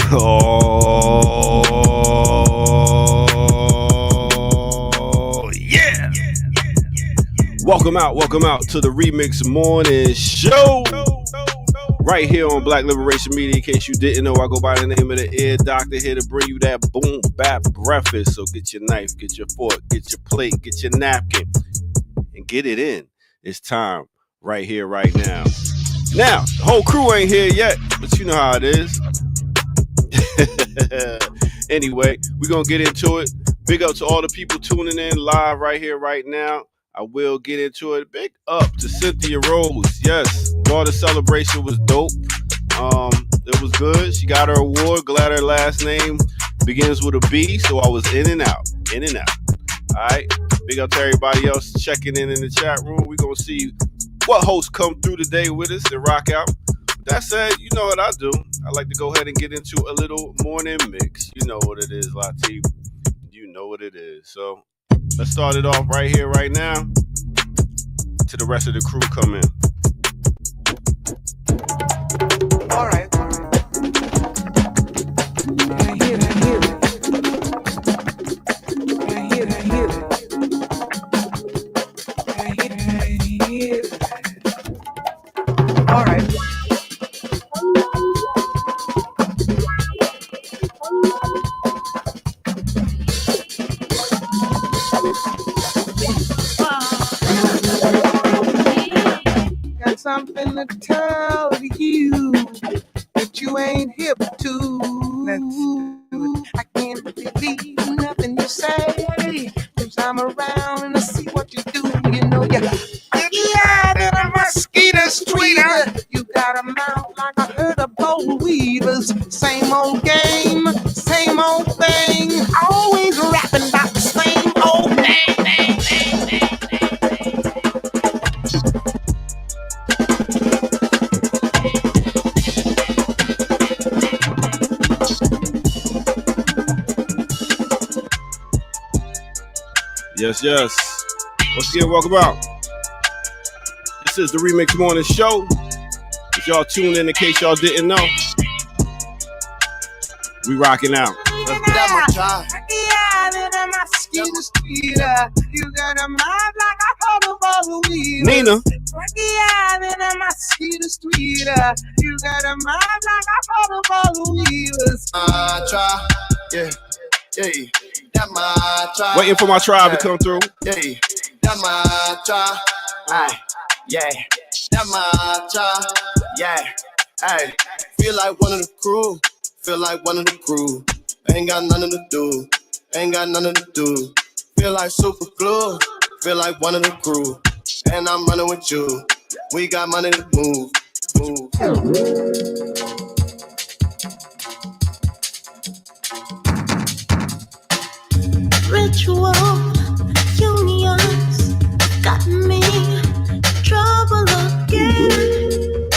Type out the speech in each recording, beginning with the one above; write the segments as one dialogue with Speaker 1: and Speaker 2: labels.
Speaker 1: Oh, yeah. Welcome out to the Remix Morning Show. Right here on Black Liberation Media. In case you didn't know, I go by the name of the Ear Doctor, here to bring you that boom bap breakfast. So get your knife, get your fork, get your plate, get your napkin, and get it in. It's time right here, right now. Now, the whole crew ain't here yet, but you know how it is. Anyway, we're going to get into it. Big up to all the people tuning in live right here, right now. I will get into it. Big up to Cynthia Rose. Yes, daughter celebration was dope. It was good. She got her award. Glad her last name begins with a B, so I was in and out. All right. Big up to everybody else checking in the chat room. We're going to see what hosts come through today with us and rock out. That said, you know what I do. I like to go ahead and get into a little morning mix. You know what it is, Latif. You know what it is. So let's start it off right here, right now. To the rest of the crew come in.
Speaker 2: All right. I hear it. All right. Got something to tell you that you ain't hip to. I can't believe nothing you say. Cause I'm around and I see what you do. You know you yeah, that a mosquito's tweeter. You got a mouth like a herd of boll weavers. Same old game, same old thing. Always rapping about the same old thing.
Speaker 1: Yes. Once again, welcome out. This is the Remix Morning Show. If y'all tuned in case y'all didn't know, we rocking out.
Speaker 2: You got a mouth like a herd of boll weavers.
Speaker 1: Nina.
Speaker 2: You got a mouth like a herd of boll weavers.
Speaker 1: Waiting for my tribe to come through.
Speaker 2: That's my tribe. That's my tribe. Hey, feel like one of the crew. Ain't got nothing to do. Feel like super glue. Feel like one of the crew. And I'm running with you. We got money to move.
Speaker 3: Ritual unions got me in trouble again.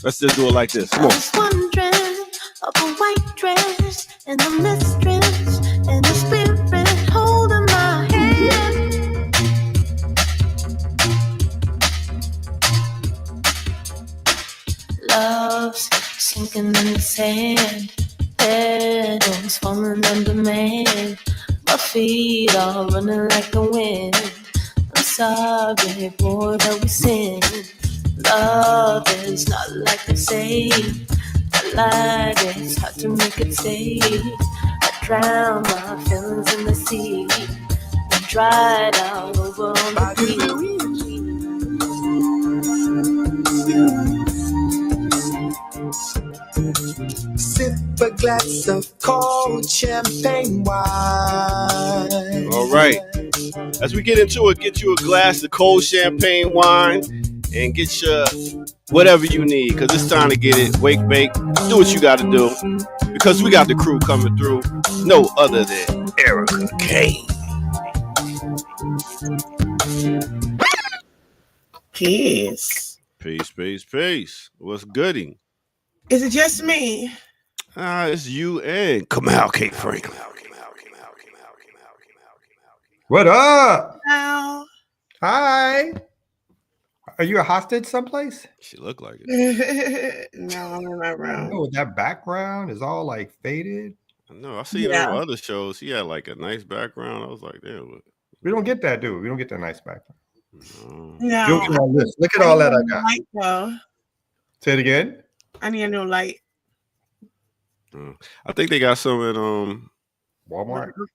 Speaker 1: Let's just do it like this. Come on.
Speaker 3: I was wondering of a white dress and a mistress and a spirit holding my hand. Love's sinking in the sand. Petals falling on demand. My feet are running like the wind. I'm sorry, boy, that we sin. Love is not like they say. I like it, it's hard to make it stay. I drown my feelings in the sea. I dried out over on the beach.
Speaker 2: Sip a glass of cold champagne wine.
Speaker 1: All right. As we get into it, get you a glass of cold champagne wine and get your whatever you need, because it's time to get it. Wake, bake, do what you got to do, because we got the crew coming through. No other than Erica Kane.
Speaker 2: Peace.
Speaker 1: Peace, peace, peace. What's gooding?
Speaker 2: Is it just me?
Speaker 1: It's you and Kamal K. Franklin.
Speaker 4: What up?
Speaker 2: No.
Speaker 4: Hi. Are you a hostage someplace?
Speaker 1: She looked like it.
Speaker 2: No, I'm in my room.
Speaker 4: Oh, that background is all like faded.
Speaker 1: No, I seen her on other shows. She had like a nice background. I was like, damn.
Speaker 4: We don't get that, dude. We don't get that nice background.
Speaker 2: No.
Speaker 4: Look at all this. Look at all that I got.
Speaker 2: Light, though.
Speaker 4: Say it again.
Speaker 2: I need a new light.
Speaker 1: I think they got some at
Speaker 4: Walmart.
Speaker 2: Look.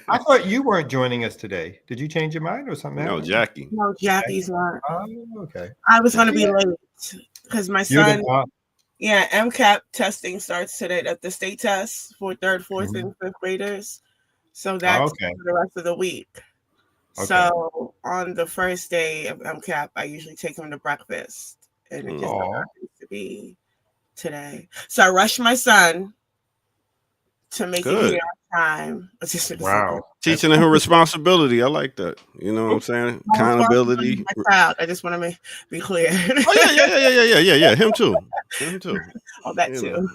Speaker 4: I thought you weren't joining us today. Did you change your mind or something?
Speaker 1: No, Jackie.
Speaker 2: No, Jackie's not.
Speaker 4: Oh, okay.
Speaker 2: I was going to be late because my son,
Speaker 4: You're
Speaker 2: MCAP testing starts today at the state test for 3rd, 4th, and 5th graders. So that's for the rest of the week. Okay. So on the first day of MCAP, I usually take him to breakfast, and it just happens to be today. So I rushed my son to make it here on time.
Speaker 4: Wow.
Speaker 1: Teaching him responsibility. I like that. You know what I'm saying? Accountability.
Speaker 2: My child. I just want to be clear.
Speaker 1: Oh, yeah. Him too.
Speaker 2: Oh, that too.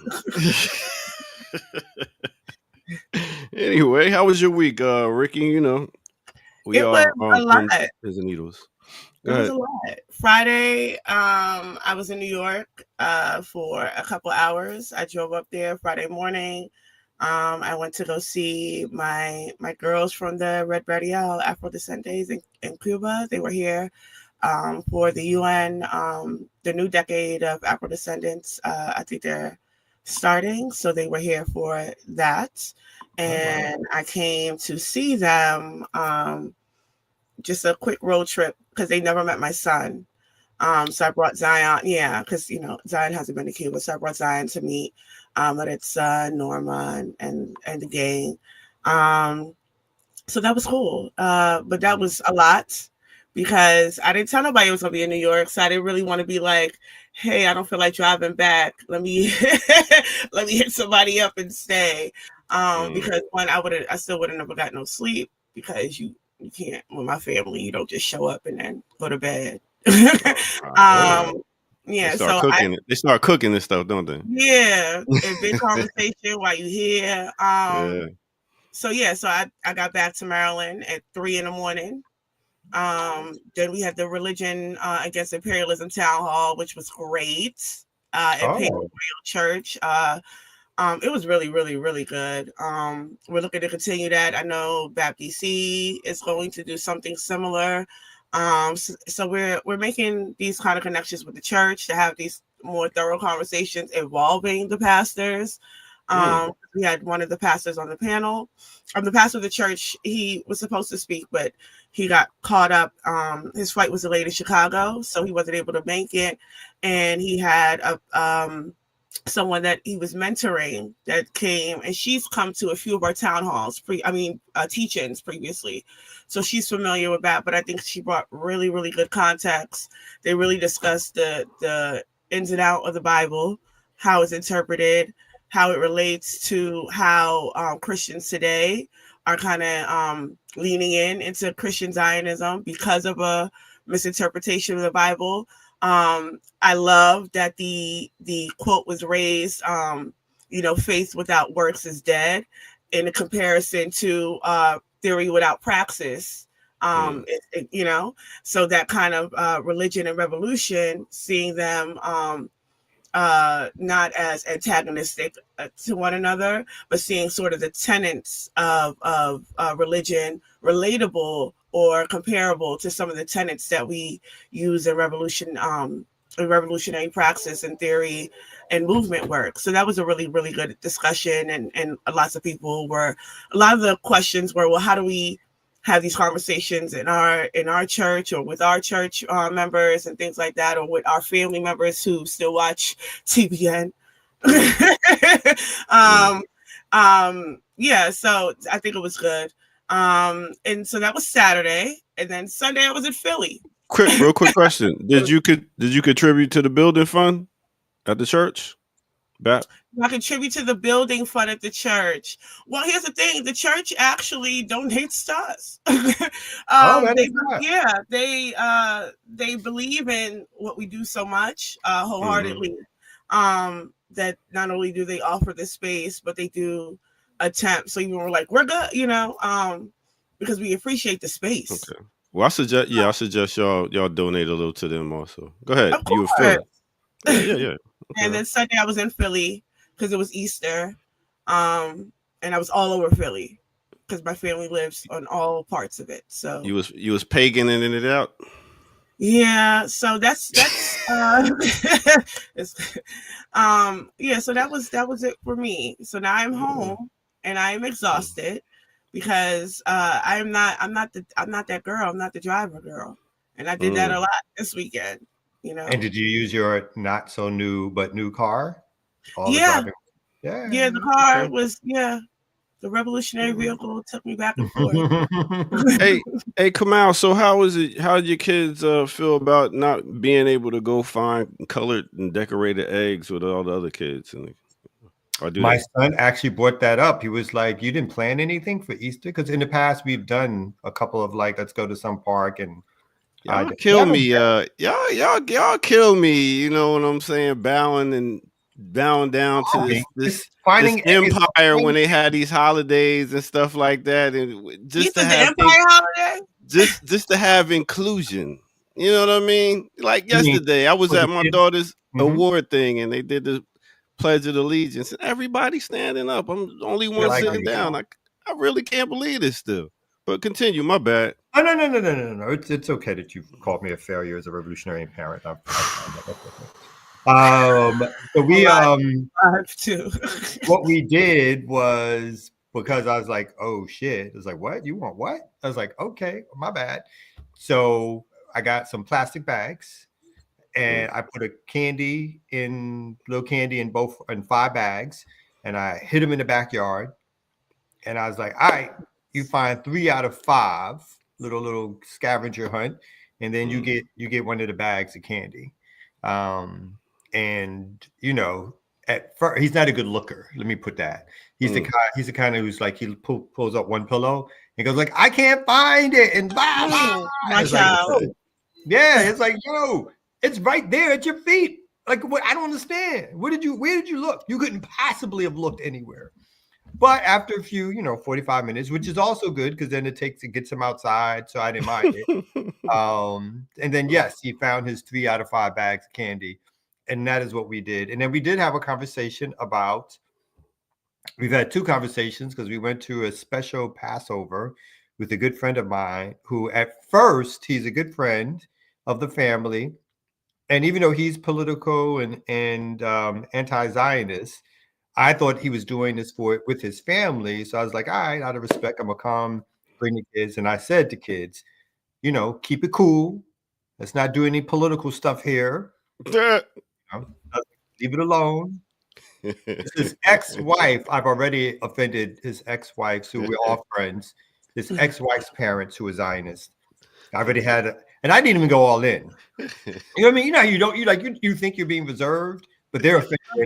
Speaker 1: Anyway, how was your week, Ricky? You know,
Speaker 2: it was a lot.
Speaker 1: Pins and needles.
Speaker 2: It was a lot. Friday, I was in New York for a couple hours. I drove up there Friday morning. I went to go see my girls from the Repression Afro-Descent Days in Cuba. They were here for the UN, the new decade of Afro-Descendants. I think they're starting, so they were here for that. And I came to see them, just a quick road trip, because they never met my son. So I brought Zion, because, Zion hasn't been to Cuba, so I brought Zion to meet Maritza, son, Norma, and the gang. So that was cool. But that was a lot, because I didn't tell nobody I was going to be in New York, so I didn't really want to be like, hey, I don't feel like driving back. Let me hit somebody up and stay. Because I still would have never got no sleep, because you can't, with my family, you don't just show up and then go to bed. They
Speaker 1: start cooking this stuff, don't they?
Speaker 2: Yeah, a big conversation while you here. So I got back to Maryland at 3 a.m. Then we had the Religion Against Imperialism town hall, which was great at Payne Church. It was really, really, really good. We're looking to continue that. I know Baptist is going to do something similar. So we're making these kind of connections with the church to have these more thorough conversations involving the pastors. We had one of the pastors on the panel. The pastor of the church, he was supposed to speak, but he got caught up. His flight was delayed in Chicago, so he wasn't able to make it. And he had someone that he was mentoring that came, and she's come to a few of our town halls, teach-ins previously. So she's familiar with that, but I think she brought really, really good context. They really discussed the ins and outs of the Bible, how it's interpreted, how it relates to how Christians today are kind of leaning into Christian Zionism because of a misinterpretation of the Bible. I love that the quote was raised, faith without works is dead, in a comparison to theory without praxis. So that kind of religion and revolution, seeing them not as antagonistic to one another, but seeing sort of the tenets of religion relatable or comparable to some of the tenets that we use in revolutionary praxis and theory and movement work. So that was a really, really good discussion. And a lot of the questions were, well, how do we have these conversations in our church or with our church members and things like that, or with our family members who still watch TBN.
Speaker 5: Yeah, so I think it was good. And so that was Saturday, and then Sunday I was in Philly.
Speaker 1: Real quick question: Did you contribute to the building fund at the church?
Speaker 5: I contribute to the building fund at the church. Well, here's the thing: the church actually donates to us.
Speaker 4: That is not.
Speaker 5: They believe in what we do so much wholeheartedly. That not only do they offer the space, but they do attempt. So even we're like, we're good, because we appreciate the space.
Speaker 1: Okay. Well, I suggest y'all donate a little to them also. Go ahead.
Speaker 5: Of
Speaker 1: You were
Speaker 5: course.
Speaker 1: Philly. Yeah. Okay.
Speaker 5: And then Sunday I was in Philly because it was Easter, and I was all over Philly because my family lives on all parts of it. So
Speaker 1: you was paganing it out.
Speaker 5: Yeah, so that's yeah, so that was it for me. So now I'm home and I am exhausted because I'm not that girl. I'm not the driver girl. And I did that a lot this weekend,
Speaker 4: And did you use your not so new but new car?
Speaker 5: Yeah.
Speaker 4: Yeah,
Speaker 5: the car was the revolutionary vehicle took me back and forth.
Speaker 1: Hey, Kamal. So how is it? How did your kids feel about not being able to go find colored and decorated eggs with all the other kids?
Speaker 4: My son actually brought that up. He was like, "You didn't plan anything for Easter?" Because in the past we've done a couple of let's go to some park and
Speaker 1: y'all kill me. Y'all kill me. You know what I'm saying? Bowing down to this empire when they had these holidays and stuff like that, and just to have
Speaker 5: the empire holiday,
Speaker 1: just to have inclusion. You know what I mean? Like yesterday, I was at my daughter's award thing, and they did the Pledge of Allegiance, and everybody standing up. I'm the only one sitting down. I really can't believe this still. But continue. My bad.
Speaker 4: Oh, no. It's okay that you've called me a failure as a revolutionary parent. So we what we did was, because I was like, oh shit, I was like, what, you want what? I was like, okay, my bad. So I got some plastic bags and I put a little candy in 5 bags, and I hid them in the backyard, and I was like, all right, you find 3 out of 5 little scavenger hunt, and then you get one of the bags of candy. And at first he's not a good looker. Let me put that. He's the kind of who's like, he pulls up one pillow and goes like, I can't find it, and
Speaker 5: my child.
Speaker 4: It's like, yo, it's right there at your feet. Like, what? I don't understand. Where did you look? You couldn't possibly have looked anywhere. But after a few, 45 minutes, which is also good because then it gets him outside, so I didn't mind it. And then, yes, he found his 3 out of 5 bags of candy, and that is what we did. And then we did have a conversation about, we've had 2 conversations because we went to a special Passover with a good friend of mine who, at first, he's a good friend of the family. And even though he's political and anti-Zionist, I thought he was doing this with his family. So I was like, all right, out of respect, I'm going to come bring the kids. And I said to kids, keep it cool. Let's not do any political stuff here. Leave it alone. His ex-wife, I've already offended his ex-wives, who we're all friends. His ex-wife's parents, who are Zionists. I already had, and I didn't even go all in. You know what I mean? You think you're being reserved, but they're offended at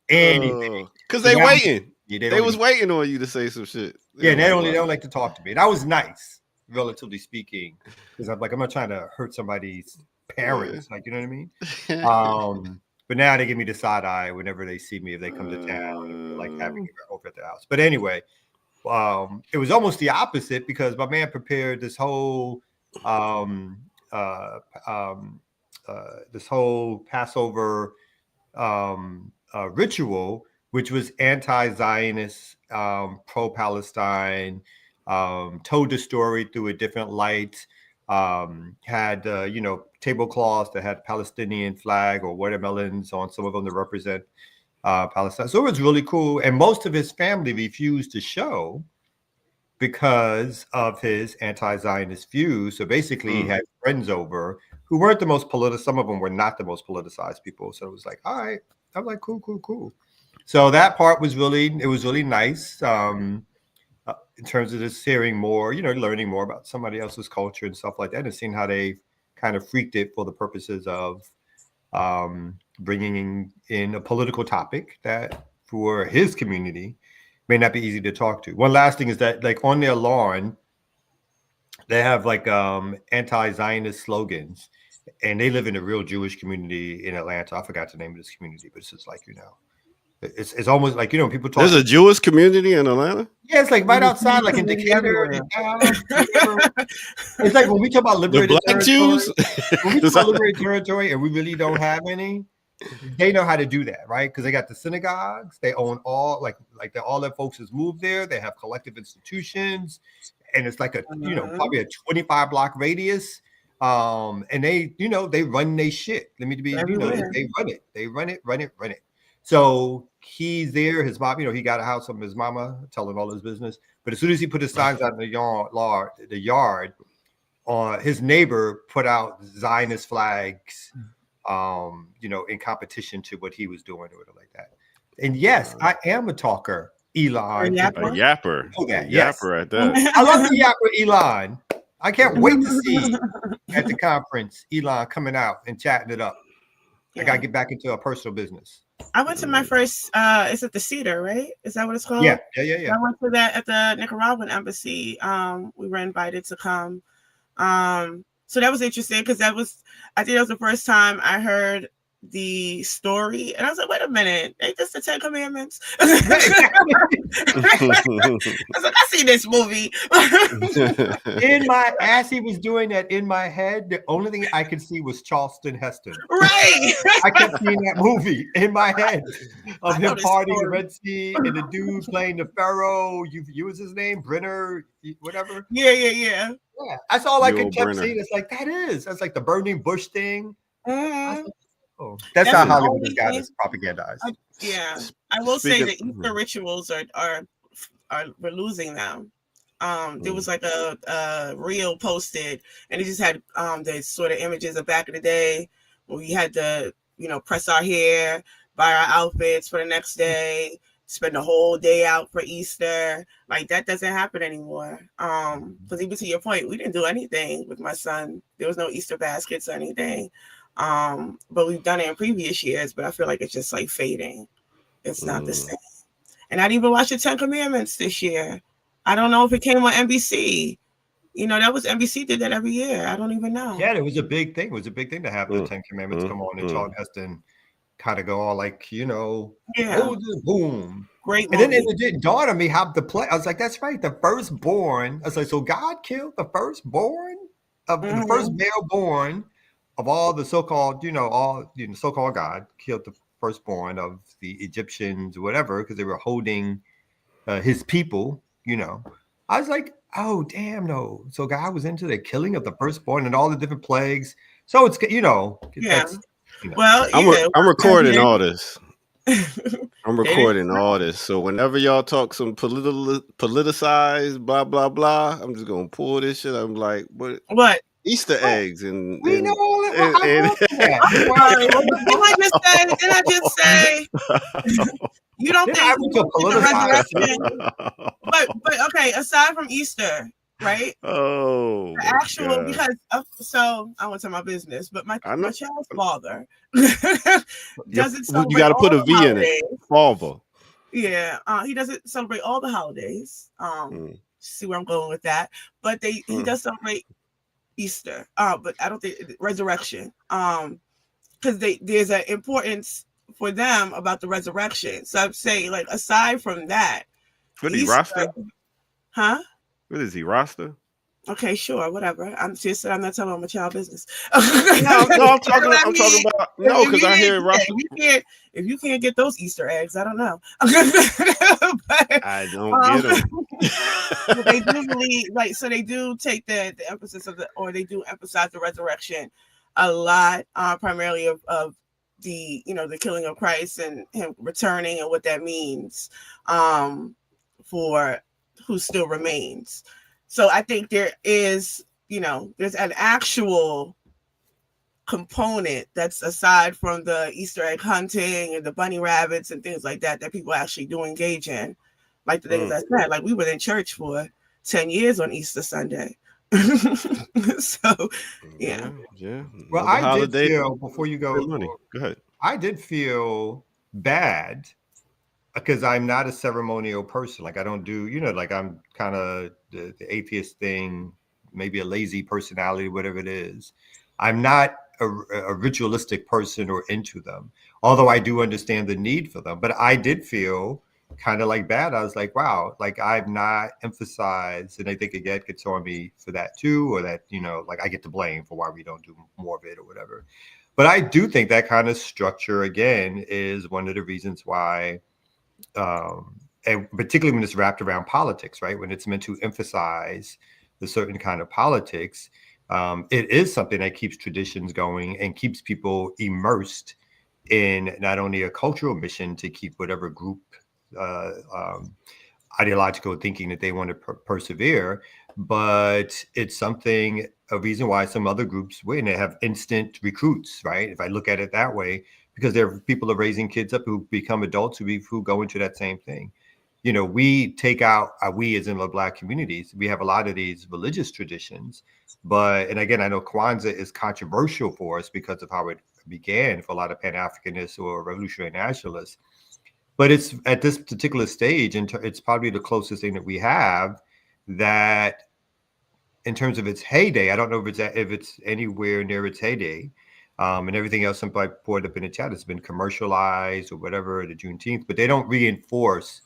Speaker 4: anything.
Speaker 1: Because they waiting. They was waiting on you to say some shit.
Speaker 4: Yeah, and they don't like to talk to me. And I was nice, relatively speaking, because I'm not trying to hurt somebody's parents. Like, you know what I mean? But now they give me the side eye whenever they see me, if they come to town, like having me over at their house. But anyway, it was almost the opposite, because my man prepared this whole Passover ritual, which was anti-Zionist, pro-Palestine, told the story through a different light, had tablecloths that had Palestinian flag or watermelons on some of them to represent Palestine. So it was really cool. And most of his family refused to show because of his anti-Zionist views. So basically he had friends over who weren't the most some of them were not the most politicized people. So it was like, all right. I'm like, cool. So that part was really nice. In terms of just hearing more, learning more about somebody else's culture and stuff like that, and seeing how they kind of freaked it for the purposes of bringing in a political topic that for his community may not be easy to talk to. One last thing is that, like, on their lawn, they have like anti-Zionist slogans, and they live in a real Jewish community in Atlanta. I forgot the name of this community, but it's just like, it's almost like, people talk.
Speaker 1: There's a Jewish community in Atlanta?
Speaker 4: Yeah, it's like right outside, like in Decatur. It's like when we talk about
Speaker 1: The
Speaker 4: liberated
Speaker 1: black
Speaker 4: territory,
Speaker 1: Jews?
Speaker 4: when we talk about liberated territory and we really don't have any, they know how to do that, right? Because they got the synagogues, they own all, like all their folks has moved there. They have collective institutions, and it's like a, probably a 25 block radius. And they, they run their shit. Let me be, they run it. So he's there. His mom, he got a house from his mama, telling all his business. But as soon as he put his signs out in the yard, his neighbor put out Zionist flags, in competition to what he was doing or whatever like that. And yes, I am a talker, Elon.
Speaker 1: A yapper.
Speaker 4: Okay,
Speaker 1: yes. Yapper at that.
Speaker 4: I love the yapper, Elon. I can't wait to see at the conference Elon coming out and chatting it up. Yeah. I got to get back into a personal business.
Speaker 5: I went to my first, it's at the Cedar, right? Is that what it's called?
Speaker 4: Yeah.
Speaker 5: I went to that at the Nicaraguan embassy. We were invited to come. So that was interesting because I think that was the first time I heard the story. And I was like, wait a minute, ain't this the 10 Commandments? I was like, I seen this movie.
Speaker 4: As he was doing that in my head, the only thing I could see was Charleston Heston.
Speaker 5: Right.
Speaker 4: I kept seeing that movie in my head of him partying the Red Sea and the dude playing the Pharaoh. You was his name? Brenner, whatever.
Speaker 5: Yeah.
Speaker 4: That's all I could keep seeing. It's like, that's like the burning bush thing.
Speaker 5: Mm-hmm.
Speaker 4: That's how Hollywood has got us propagandized.
Speaker 5: I will say that Easter rituals we're losing them. There was like a reel posted, and it just had the sort of images of back in the day when we had to, press our hair, buy our outfits for the next day, spend the whole day out for Easter. Like, that doesn't happen anymore. Because even to your point, we didn't do anything with my son. There was no Easter baskets or anything. But we've done it in previous years, but I feel like it's just like fading. It's not the same. And I didn't even watch the 10 Commandments this year. I don't know if it came on NBC. That was NBC did that every year. I don't even know.
Speaker 4: Yeah, it was a big thing. It was a big thing to have the 10 Commandments come on, and Charlton Heston kind of go all like, boom.
Speaker 5: Great
Speaker 4: movie. And then it didn't dawn on me how the play. I was like, that's right, the firstborn. I was like, so God killed the firstborn of the first male born of all the so-called, so-called God killed the firstborn of the Egyptians or whatever, because they were holding his people, I was like, oh, damn, no. So God was into the killing of the firstborn and all the different plagues. So it's,
Speaker 5: Well,
Speaker 1: I'm recording all this. I'm recording all this. So whenever y'all talk some politicized, blah, blah, blah, I'm just going to pull this shit. I'm like, what? Easter eggs and
Speaker 4: we know all that.
Speaker 5: Did I just say you don't think the resurrection? But okay, aside from Easter, right?
Speaker 1: Oh,
Speaker 5: the actual God. Because so I went to my business, but my child's father doesn't celebrate.
Speaker 1: You got to put a V in it. Father.
Speaker 5: Yeah, he doesn't celebrate all the holidays. See where I'm going with that, but he does celebrate Easter, but I don't think resurrection, because there's an importance for them about the resurrection. So I'm saying, like, aside from that,
Speaker 1: what is he, Rasta?
Speaker 5: Huh?
Speaker 1: What is he, Rasta?
Speaker 5: Okay, sure, whatever. I'm not telling my child business.
Speaker 1: I'm talking about because I hear Rasta.
Speaker 5: If you can't get those Easter eggs, I don't know.
Speaker 1: But, I don't get them.
Speaker 5: They do believe, so they do take the emphasis they do emphasize the resurrection a lot, primarily of the the killing of Christ and him returning and what that means for who still remains. So I think there is, there's an actual component that's aside from the Easter egg hunting and the bunny rabbits and things like that people actually do engage in. Like the things I said, like we were in church for 10 years on Easter Sunday. So, yeah.
Speaker 4: Well,
Speaker 1: Another
Speaker 4: I did
Speaker 1: holiday.
Speaker 4: feel before you go.
Speaker 1: Money. Go ahead.
Speaker 4: I did feel bad because I'm not a ceremonial person. Like I don't do, like I'm kind of the atheist thing, maybe a lazy personality, whatever it is. I'm not a ritualistic person or into them, although I do understand the need for them. But I did feel kind of like bad. I was like, wow, like I've not emphasized, and I think again gets on me for that too, or that, like I get to blame for why we don't do more of it or whatever. But I do think that kind of structure, again, is one of the reasons why, and particularly when it's wrapped around politics, right? When it's meant to emphasize the certain kind of politics, it is something that keeps traditions going and keeps people immersed in not only a cultural mission to keep whatever group ideological thinking that they want to persevere, but it's something, a reason why some other groups win. They have instant recruits, right? If I look at it that way, because people are raising kids up who become adults who go into that same thing. We take out, we as in the Black communities, we have a lot of these religious traditions, and again, I know Kwanzaa is controversial for us because of how it began for a lot of Pan-Africanists or revolutionary nationalists. But it's at this particular stage, and it's probably the closest thing that we have that, in terms of its heyday, I don't know if it's anywhere near its heyday, and everything else somebody poured up in the chat has been commercialized or whatever, the Juneteenth, but they don't reinforce,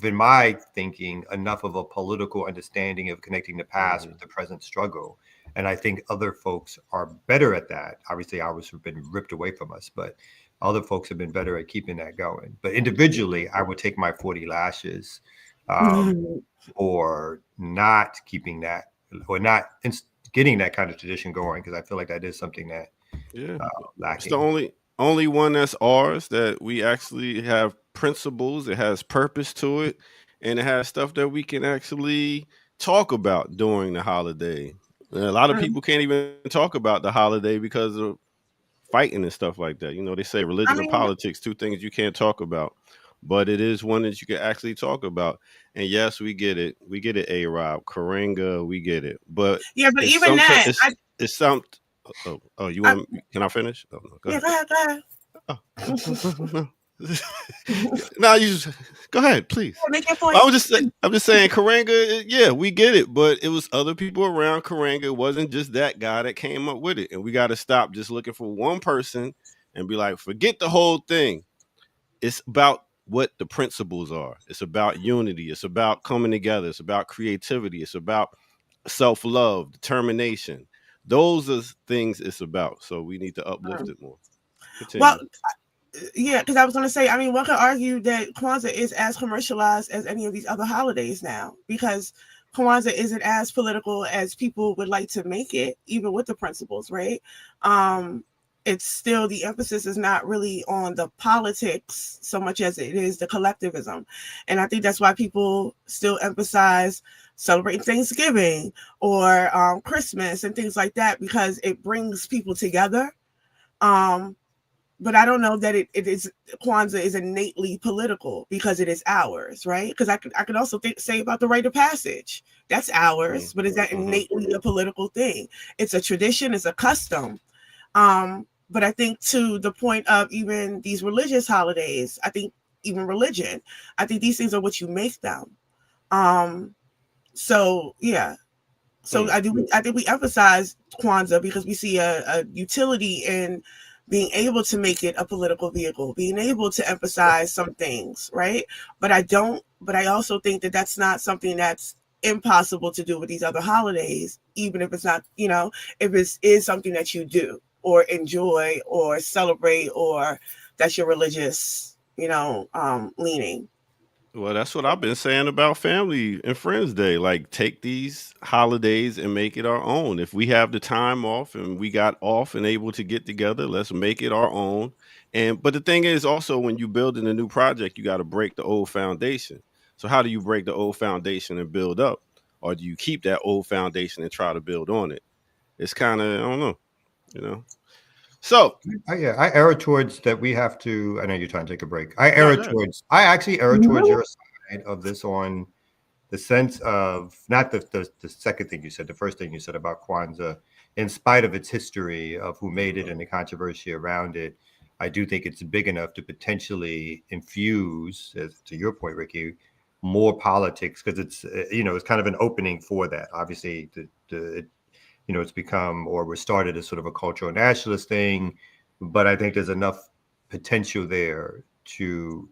Speaker 4: in my thinking, enough of a political understanding of connecting the past with the present struggle. And I think other folks are better at that. Obviously, ours have been ripped away from us, but other folks have been better at keeping that going. But individually, I would take my 40 lashes for not keeping that, or not getting that kind of tradition going, because I feel like that is something that lacking.
Speaker 1: It's the only one that's ours, that we actually have principles, it has purpose to it, and it has stuff that we can actually talk about during the holiday. A lot of people can't even talk about the holiday because of fighting and stuff like that. They say religion and politics, two things you can't talk about, but it is one that you can actually talk about. And yes, we get it. We get it, A-Rob, Karenga, we get it. But
Speaker 5: yeah, but even that,
Speaker 1: it's something. Oh, you want? Can I finish? Oh, no,
Speaker 5: go ahead.
Speaker 1: Oh. No, you just go ahead, please.
Speaker 5: Make your point.
Speaker 1: I'm just saying, Karenga. Yeah, we get it, but it was other people around Karenga. It wasn't just that guy that came up with it, and we got to stop just looking for one person and be like, forget the whole thing. It's about what the principles are. It's about unity. It's about coming together. It's about creativity. It's about self-love, determination. Those are things it's about. So we need to uplift it more. Continue.
Speaker 5: Well, yeah, because I was going to say, one could argue that Kwanzaa is as commercialized as any of these other holidays now, because Kwanzaa isn't as political as people would like to make it, even with the principles, right? It's still, the emphasis is not really on the politics so much as it is the collectivism. And I think that's why people still emphasize celebrating Thanksgiving or Christmas and things like that, because it brings people together. But I don't know that it is, Kwanzaa is innately political because it is ours, right? Because I could also say about the rite of passage. That's ours, but is that innately a political thing? It's a tradition, it's a custom. But I think, to the point of even these religious holidays, I think even religion, I think these things are what you make them. So yeah. So I think we emphasize Kwanzaa because we see a utility in being able to make it a political vehicle, being able to emphasize some things, right? But I also think that that's not something that's impossible to do with these other holidays, even if it's not, if it is something that you do or enjoy or celebrate, or that's your religious, leaning.
Speaker 1: Well, that's what I've been saying about Family and Friends Day. Like, take these holidays and make it our own. If we have the time off and we got off and able to get together, let's make it our own. But the thing is, also, when you building a new project, you got to break the old foundation. So how do you break the old foundation and build up? Or do you keep that old foundation and try to build on it? It's kind of, I don't know, So
Speaker 4: I err towards that we have to. I know you're trying to take a break. I actually err
Speaker 5: Mm-hmm.
Speaker 4: towards your side of this on the sense of not the second thing you said, the first thing you said about Kwanzaa, in spite of its history of who made it and the controversy around it. I do think it's big enough to potentially infuse, as to your point, Ricky, more politics because it's it's kind of an opening for that. Obviously, it's become or was started as sort of a cultural nationalist thing, but I think there's enough potential there to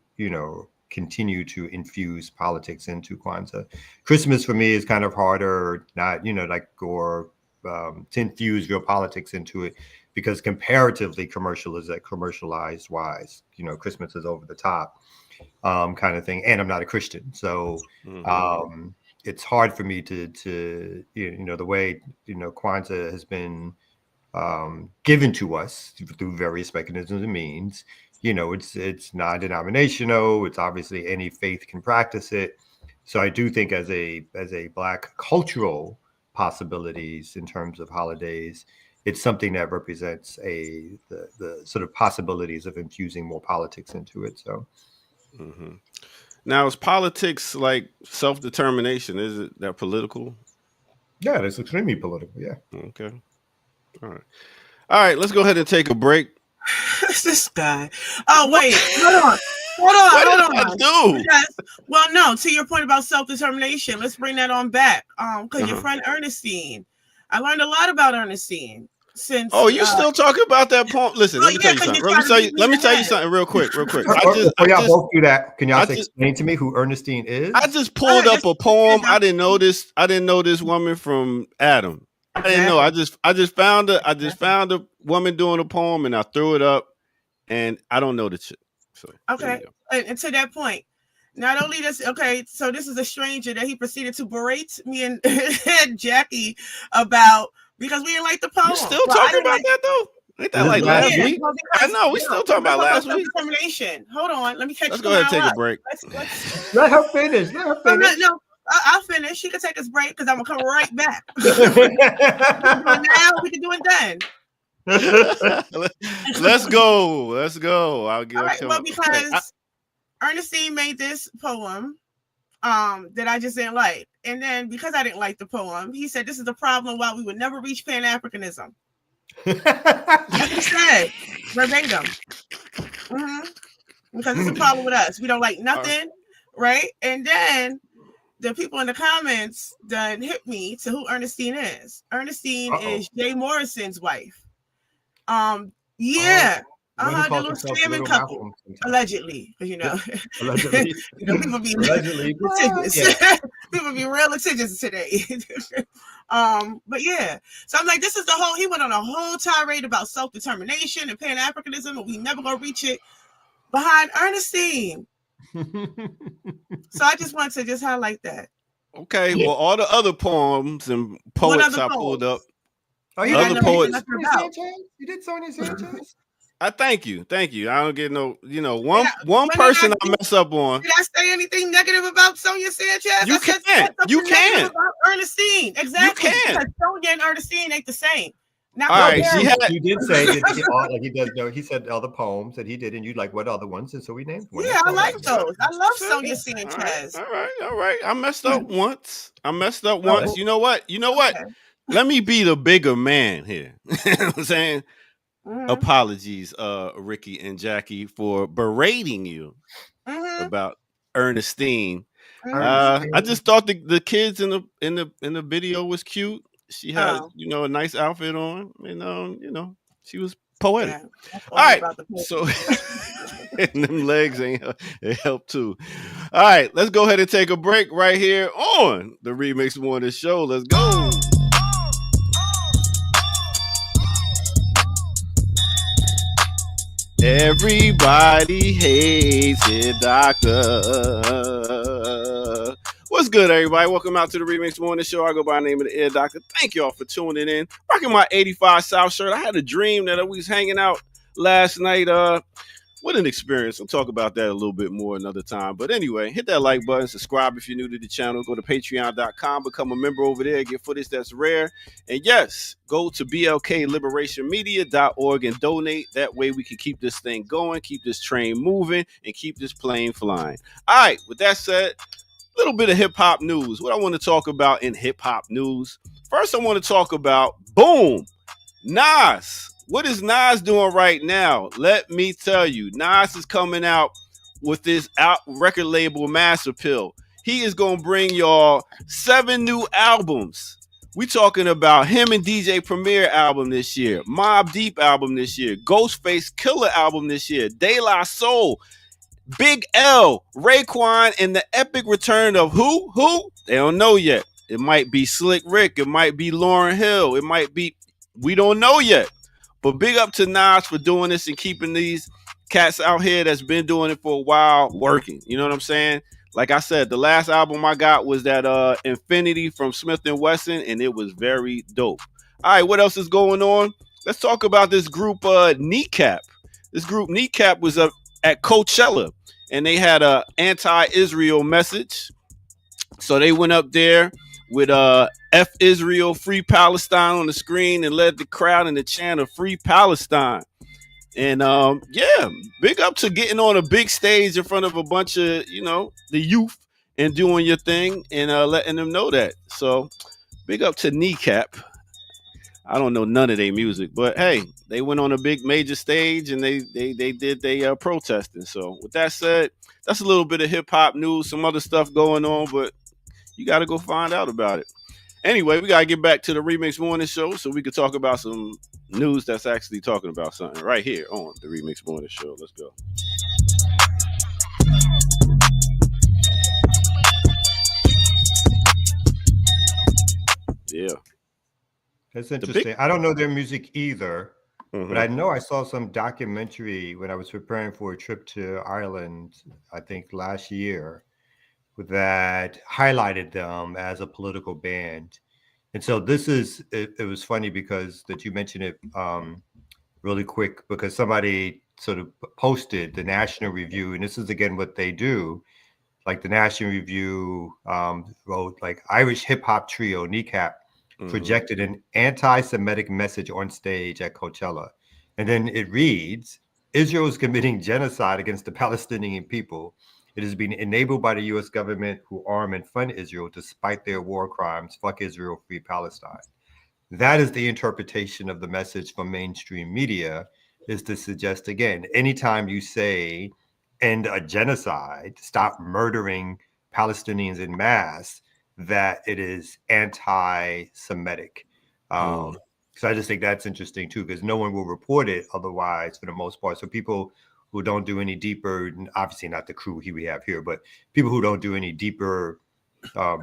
Speaker 4: continue to infuse politics into Kwanzaa. Christmas for me is kind of harder, not or to infuse real politics into it because comparatively commercialized wise, Christmas is over the top kind of thing, and I'm not a Christian, so it's hard for me to the way Kwanzaa has been given to us through various mechanisms and means. It's non-denominational. It's obviously any faith can practice it. So I do think as a Black cultural possibilities in terms of holidays, it's something that represents the sort of possibilities of infusing more politics into it. So
Speaker 1: now is politics like self-determination? Is it that political?
Speaker 4: yeah, it's extremely political. Yeah.
Speaker 1: Okay. All right. Let's go ahead and take a break.
Speaker 5: This guy. Oh wait, hold on.
Speaker 1: What did I do?
Speaker 5: Because, well, no. To your point about self-determination, let's bring that on back. Because your friend Ernestine, I learned a lot about Ernestine since.
Speaker 1: Oh, you still talking about that poem? Listen, let me tell you something. Let me tell you something real quick.
Speaker 4: Y'all both do that. Can y'all explain to me who Ernestine is?
Speaker 1: I just pulled up a poem. I didn't know this woman from Adam. I didn't know. I just found a woman doing a poem and I threw it up, and I don't know the shit. So
Speaker 5: okay, and to that point, not only this. Okay, so this is a stranger that he proceeded to berate me and Jackie about because we didn't like the poem.
Speaker 1: You still talking about that though? Ain't that like last week? I know we still talking about last week.
Speaker 5: Determination. Hold on, let me catch.
Speaker 1: Let's go ahead and take a break.
Speaker 5: Let's
Speaker 4: let her finish.
Speaker 5: No. I'll finish. She can take us break because I'm gonna come right back. Now we can do it then.
Speaker 1: Let's go. I'll give.
Speaker 5: All right, well, because Ernestine made this poem that I just didn't like, and then because I didn't like the poem, he said this is the problem why we would never reach Pan-Africanism. That's he said verbatim. Because it's a problem with us. We don't like nothing, right? And then the people in the comments done hit me to who Ernestine is. Ernestine is Jay Morrison's wife. The little scamming couple, allegedly, because
Speaker 4: allegedly,
Speaker 5: people be litigious.
Speaker 4: Yeah.
Speaker 5: People be real litigious today. But yeah, so I'm like, this is the whole. He went on a whole tirade about self-determination and Pan-Africanism, and we never gonna reach it behind Ernestine. So I just wanted to just highlight that.
Speaker 1: Okay, well, all the other poems and poets I pulled up.
Speaker 4: Oh, you
Speaker 1: other poets.
Speaker 4: You did Sonia Sanchez?
Speaker 1: I thank you. I don't get no, one person I mess up on.
Speaker 5: Did I say anything negative about Sonia Sanchez?
Speaker 1: You can.
Speaker 5: About Ernestine, exactly.
Speaker 1: You can.
Speaker 5: Because Sonia and Ernestine ain't the same. Now,
Speaker 1: all right,
Speaker 4: you did say that he does. No, he said other poems that he did, and you like what other ones, and so we named one.
Speaker 5: Yeah, I like those. I love Sonia Sanchez.
Speaker 1: All right. I messed up once. You know what? Okay. Let me be the bigger man here. You know what I'm saying? Apologies, Ricky and Jackie, for berating you about Ernestine. I just thought the kids in the video was cute. She had a nice outfit on, and she was poetic. Yeah, all right, so and them legs they help too. All right, let's go ahead and take a break right here on the Remix Morning Show. Let's go. Everybody hates it, doctor. What's good, everybody? Welcome out to the Remix Morning Show. I go by the name of the Ear Doctor. Thank y'all for tuning in. Rocking my 85 South shirt. I had a dream that we was hanging out last night what an experience. I'll talk about that a little bit more another time. But anyway, hit that like button, subscribe if you're new to the channel, go to patreon.com, become a member over there, get footage that's rare. And yes, go to blkliberationmedia.org and donate. That way we can keep this thing going, keep this train moving, and keep this plane flying. All right, with that said, a little bit of hip hop news. What I want to talk about in hip hop news. First, I want to talk about, boom, Nas. What is Nas doing right now? Let me tell you, Nas is coming out with this record label Master Pill. He is going to bring y'all 7 new albums. We talking about him and DJ Premier album this year, Mobb Deep album this year, Ghostface Killer album this year, De La Soul, Big L, Raekwon, and the epic return of who? They don't know yet. It might be Slick Rick. It might be Lauryn Hill. It might be, we don't know yet. But big up to Nas for doing this and keeping these cats out here that's been doing it for a while working. You know what I'm saying? Like I said, the last album I got was that Infinity from Smith & Wesson, and it was very dope. All right, what else is going on? Let's talk about this group Kneecap. This group Kneecap was up at Coachella, and they had a anti-Israel message. So they went up there with F Israel, Free Palestine on the screen and led the crowd in the chant of Free Palestine. And yeah, big up to getting on a big stage in front of a bunch of, the youth and doing your thing and letting them know that. So big up to Kneecap. I don't know none of their music, but hey, they went on a big major stage and they did their protesting. So with that said, that's a little bit of hip hop news, some other stuff going on, but you got to go find out about it. Anyway, we got to get back to the Remix Morning Show so we could talk about some news that's actually talking about something right here on the Remix Morning Show. Let's go. Yeah.
Speaker 4: That's interesting. I don't know their music either, but I know I saw some documentary when I was preparing for a trip to Ireland, I think last year, that highlighted them as a political band. And so this is, it was funny because that you mentioned it really quick, because somebody sort of posted the National Review, and this is again what they do. Like the National Review wrote, like, Irish hip hop trio Kneecap projected an anti-Semitic message on stage at Coachella. And then it reads, Israel is committing genocide against the Palestinian people. It is being enabled by the U.S. government who arm and fund Israel despite their war crimes. Fuck Israel, free Palestine. That is the interpretation of the message from mainstream media, is to suggest, again, anytime you say end a genocide, stop murdering Palestinians in mass, that it is anti-Semitic. So I just think that's interesting too, because no one will report it otherwise for the most part. So people who don't do any deeper, obviously not the crew we have here, but people who don't do any deeper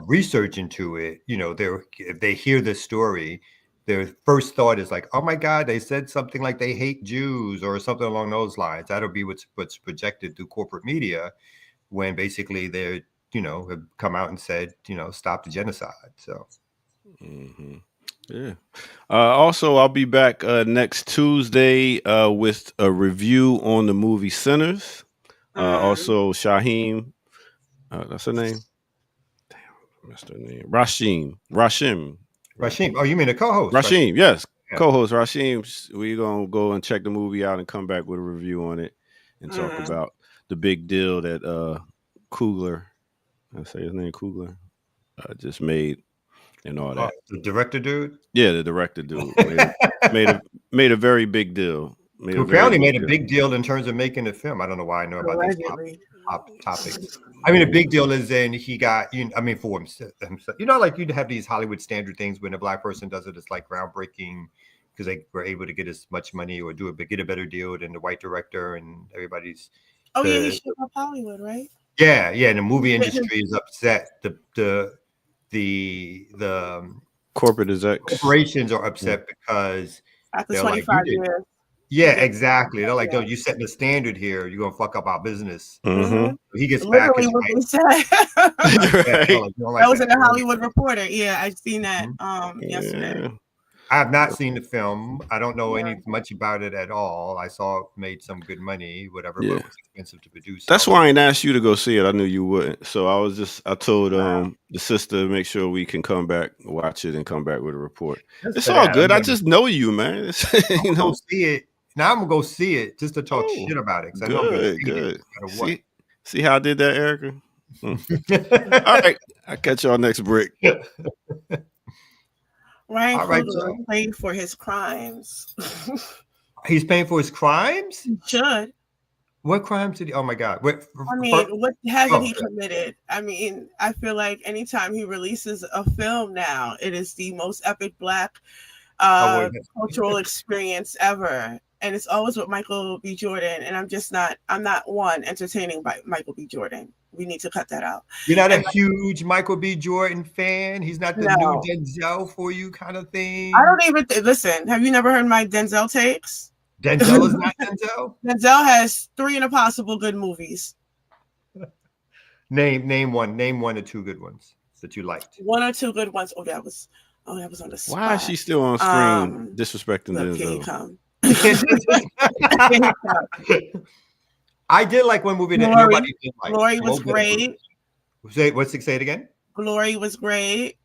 Speaker 4: research into it, if they hear this story, their first thought is like, oh my God, they said something like they hate Jews or something along those lines. That'll be what's projected through corporate media, when basically they're, have come out and said, stop the genocide. So.
Speaker 1: Yeah. Also, I'll be back next Tuesday with a review on the movie Sinners. Also, Shaheem, that's her name. Damn, I missed her name. Rashim.
Speaker 4: Oh, you mean the co-host?
Speaker 1: Rashim, yes. Yeah. Co-host Rashim. We're going to go and check the movie out and come back with a review on it and talk about the big deal that Coogler, I say his name, Coogler, just made. And all that.
Speaker 4: The director dude?
Speaker 1: Yeah, the director dude made a very big deal.
Speaker 4: Apparently made a big deal in terms of making the film. I don't know why I know about this topic. I mean, a big deal is in he got, for himself. Like you'd have these Hollywood standard things when a black person does it, it's like groundbreaking because they were able to get as much money or get a better deal than the white director, and everybody's.
Speaker 5: Oh, yeah, he showed up Hollywood, right?
Speaker 4: Yeah, and the movie industry is upset. The
Speaker 1: corporate execs,
Speaker 4: corporations are upset because
Speaker 5: after 25 years.
Speaker 4: Yeah, exactly. They're like, "No, you setting the standard here. You're gonna fuck up our business." He gets
Speaker 5: literally
Speaker 4: back.
Speaker 5: What they said. That was in the Hollywood Reporter. Yeah, I've seen that yesterday.
Speaker 4: I have not seen the film. I don't know much about it at all. I saw it made some good money, whatever, but it was expensive to produce.
Speaker 1: That's why I ain't asked you to go see it. I knew you wouldn't. So I told the sister to make sure we can come back, watch it, and come back with a report. It's all good. I just know you, man.
Speaker 4: You know, go see it. Now I'm gonna go see it just to talk shit about it.
Speaker 1: Good. See how I did that, Erica? All right. I'll catch y'all next break.
Speaker 5: Ryan Coogler paid for his crimes.
Speaker 4: He's paying for his crimes?
Speaker 5: He should.
Speaker 4: What crimes did he? Oh my God!
Speaker 5: What hasn't he committed? I mean, I feel like anytime he releases a film now, it is the most epic Black cultural experience ever, and it's always with Michael B. Jordan. And I'm not entertaining by Michael B. Jordan. We need to cut that out.
Speaker 4: You're not a huge Michael B. Jordan fan? He's not the new Denzel for you kind of thing?
Speaker 5: I don't even listen. Have you never heard my Denzel takes?
Speaker 4: Denzel is not Denzel?
Speaker 5: Denzel has 3 impossible good movies.
Speaker 4: Name one. Name 1 or 2 good ones that you liked.
Speaker 5: 1 or 2 good ones. That was on the spot.
Speaker 1: Why is she still on screen disrespecting Denzel?
Speaker 4: I did like one movie that nobody did like.
Speaker 5: Glory was great.
Speaker 4: Say it again.
Speaker 5: Glory was great.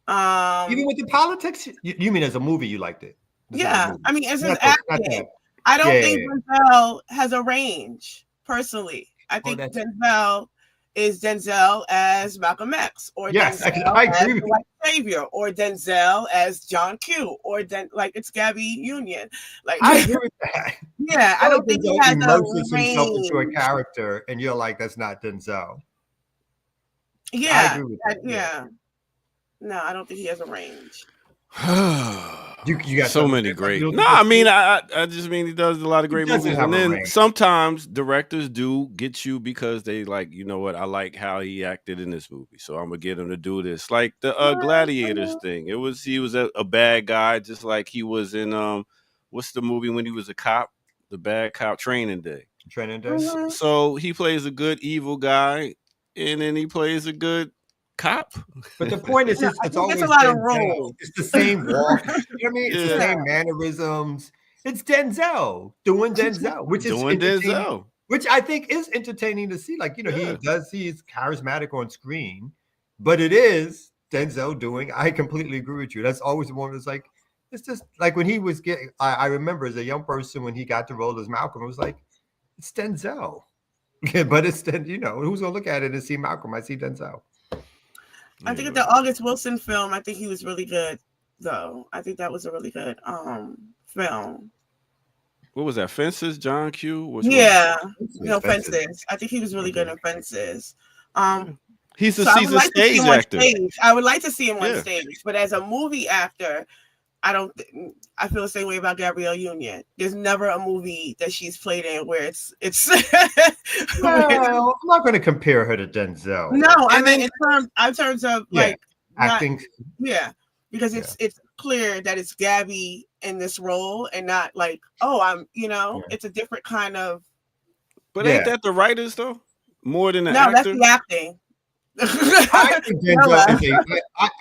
Speaker 4: Even with the politics, you mean as a movie you liked it?
Speaker 5: I mean as his acting. I don't think Denzel has a range. Personally, I think Denzel is Denzel as Malcolm X, or Denzel
Speaker 4: I agree
Speaker 5: as White Savior, or Denzel as John Q, or it's Gabby Union. Like
Speaker 4: I agree with that.
Speaker 5: Yeah, I don't think he has
Speaker 4: immerses himself into a character, and you're like, that's not Denzel.
Speaker 5: Yeah, I agree with that. No, I don't think he has a range.
Speaker 4: you got
Speaker 1: so many great. No, I mean, I just mean he does a lot of great movies, and then sometimes directors do get you because they like, you know what, I like how he acted in this movie, so I'm gonna get him to do this. Like the Gladiators thing. He was a bad guy, just like he was in what's the movie when he was a cop? The bad cop, Training Day. So he plays a good evil guy, and then he plays a good cop.
Speaker 4: But the point is, it's always a lot of roles. It's the same walk. You know what I mean? It's the same mannerisms. It's Denzel doing Denzel, which I think is entertaining to see. Like, you know, he's charismatic on screen, but it is Denzel doing. I completely agree with you. That's always the one that's like, it's just like when he was getting. I remember as a young person when he got the role as Malcolm, it was like, it's Denzel. But it's you know, who's gonna look at it and see Malcolm? I see Denzel.
Speaker 5: I think the August Wilson film, I think he was really good, though. I think that was a really good film.
Speaker 1: What was that? Fences, John Q?
Speaker 5: Fences. I think he was really good in Fences.
Speaker 1: He's a seasoned stage actor.
Speaker 5: I would like to see him on stage, but as a movie actor, I feel the same way about Gabrielle Union. There's never a movie that she's played in where it's.
Speaker 4: Well, I'm not going to compare her to Denzel.
Speaker 5: No, I mean in terms of like
Speaker 4: acting.
Speaker 5: Because it's clear that it's Gabby in this role and not like, it's a different kind of.
Speaker 1: But ain't that the writers though? More than the
Speaker 5: actor?
Speaker 1: That's
Speaker 5: the acting.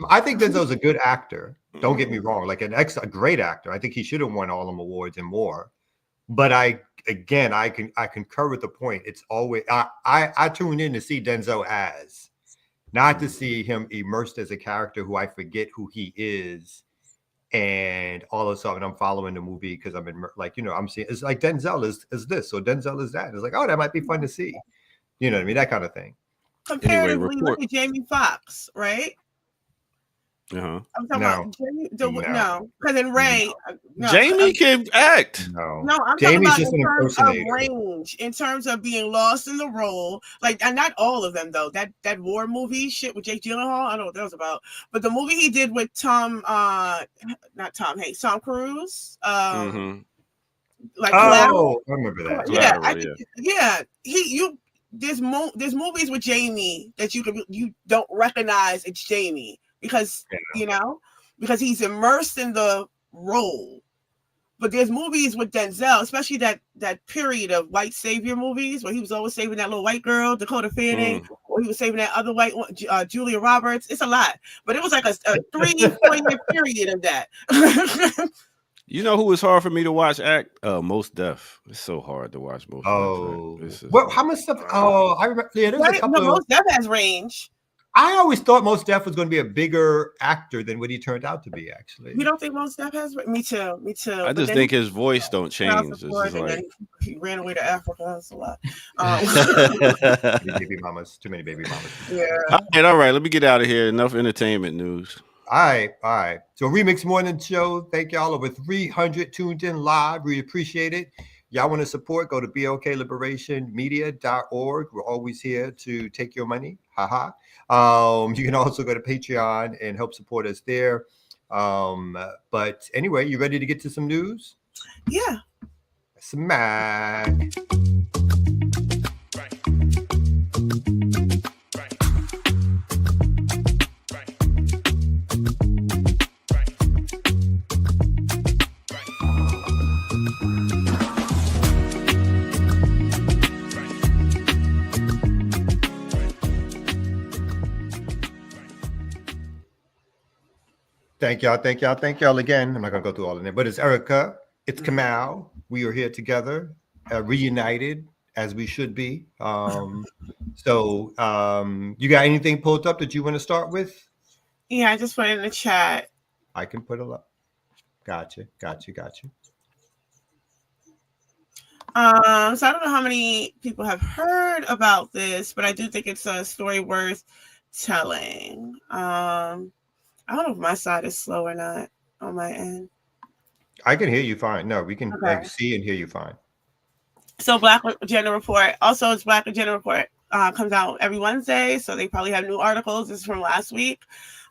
Speaker 4: I think Denzel's a good actor. Don't get me wrong, like a great actor. I think he should have won all them awards and more. But I concur with the point. It's always I tune in to see Denzel as, not to see him immersed as a character who I forget who he is, and all of a sudden I'm following the movie because I'm in, like, you know, I'm seeing it's like Denzel is this, so Denzel is that. It's like, oh, that might be fun to see. You know what I mean? That kind of thing.
Speaker 5: Comparatively, look at Jamie Foxx, right?
Speaker 1: I'm
Speaker 5: talking about Jamie. No, because in Ray,
Speaker 1: Jamie can act.
Speaker 5: No, I'm Jamie's talking about just in terms of range, in terms of being lost in the role. Like, and not all of them though. That war movie shit with Jake Gyllenhaal, I don't know what that was about. But the movie he did with Tom Cruise. Like,
Speaker 4: I remember that.
Speaker 5: There's movies with Jamie that you don't recognize it's Jamie because because he's immersed in the role. But there's movies with Denzel, especially that period of white savior movies where he was always saving that little white girl, Dakota Fanning, or he was saving that other white one, Julia Roberts. It's a lot, but it was like a 3-4 year period of that.
Speaker 1: You know who was hard for me to watch act? Most Def. It's so hard to watch Most Def.
Speaker 4: Well, how much stuff? Oh, I remember. Yeah, there's a couple.
Speaker 5: No, Most Def has range.
Speaker 4: I always thought Most Def was going to be a bigger actor than what he turned out to be. Actually,
Speaker 5: you don't think Most Def has? Me too.
Speaker 1: I just think his voice don't change. It's just like
Speaker 5: he ran away to Africa. That's a lot.
Speaker 4: Baby mamas, too many baby mamas.
Speaker 5: Yeah.
Speaker 1: All right. Let me get out of here. Enough entertainment news.
Speaker 4: All right. So Remix Morning Show. Thank y'all. Over 300 tuned in live. We appreciate it. Y'all want to support? Go to blkliberationmedia.org. We're always here to take your money. Haha. You can also go to Patreon and help support us there. But anyway, you ready to get to some news?
Speaker 5: Yeah.
Speaker 4: Smack. Thank y'all again. I'm not gonna go through all of them, but it's Erica, it's Kamal. We are here together, reunited as we should be. You got anything pulled up that you want to start with?
Speaker 5: Yeah, I just put it in the chat.
Speaker 4: I can put it up. Gotcha.
Speaker 5: So I don't know how many people have heard about this, but I do think it's a story worth telling. I don't know if my side is slow or not on my end.
Speaker 4: I can hear you fine. No, we can see and hear you fine.
Speaker 5: So Black Agenda Report. Also, it's Black Agenda Report comes out every Wednesday. So they probably have new articles. This is from last week.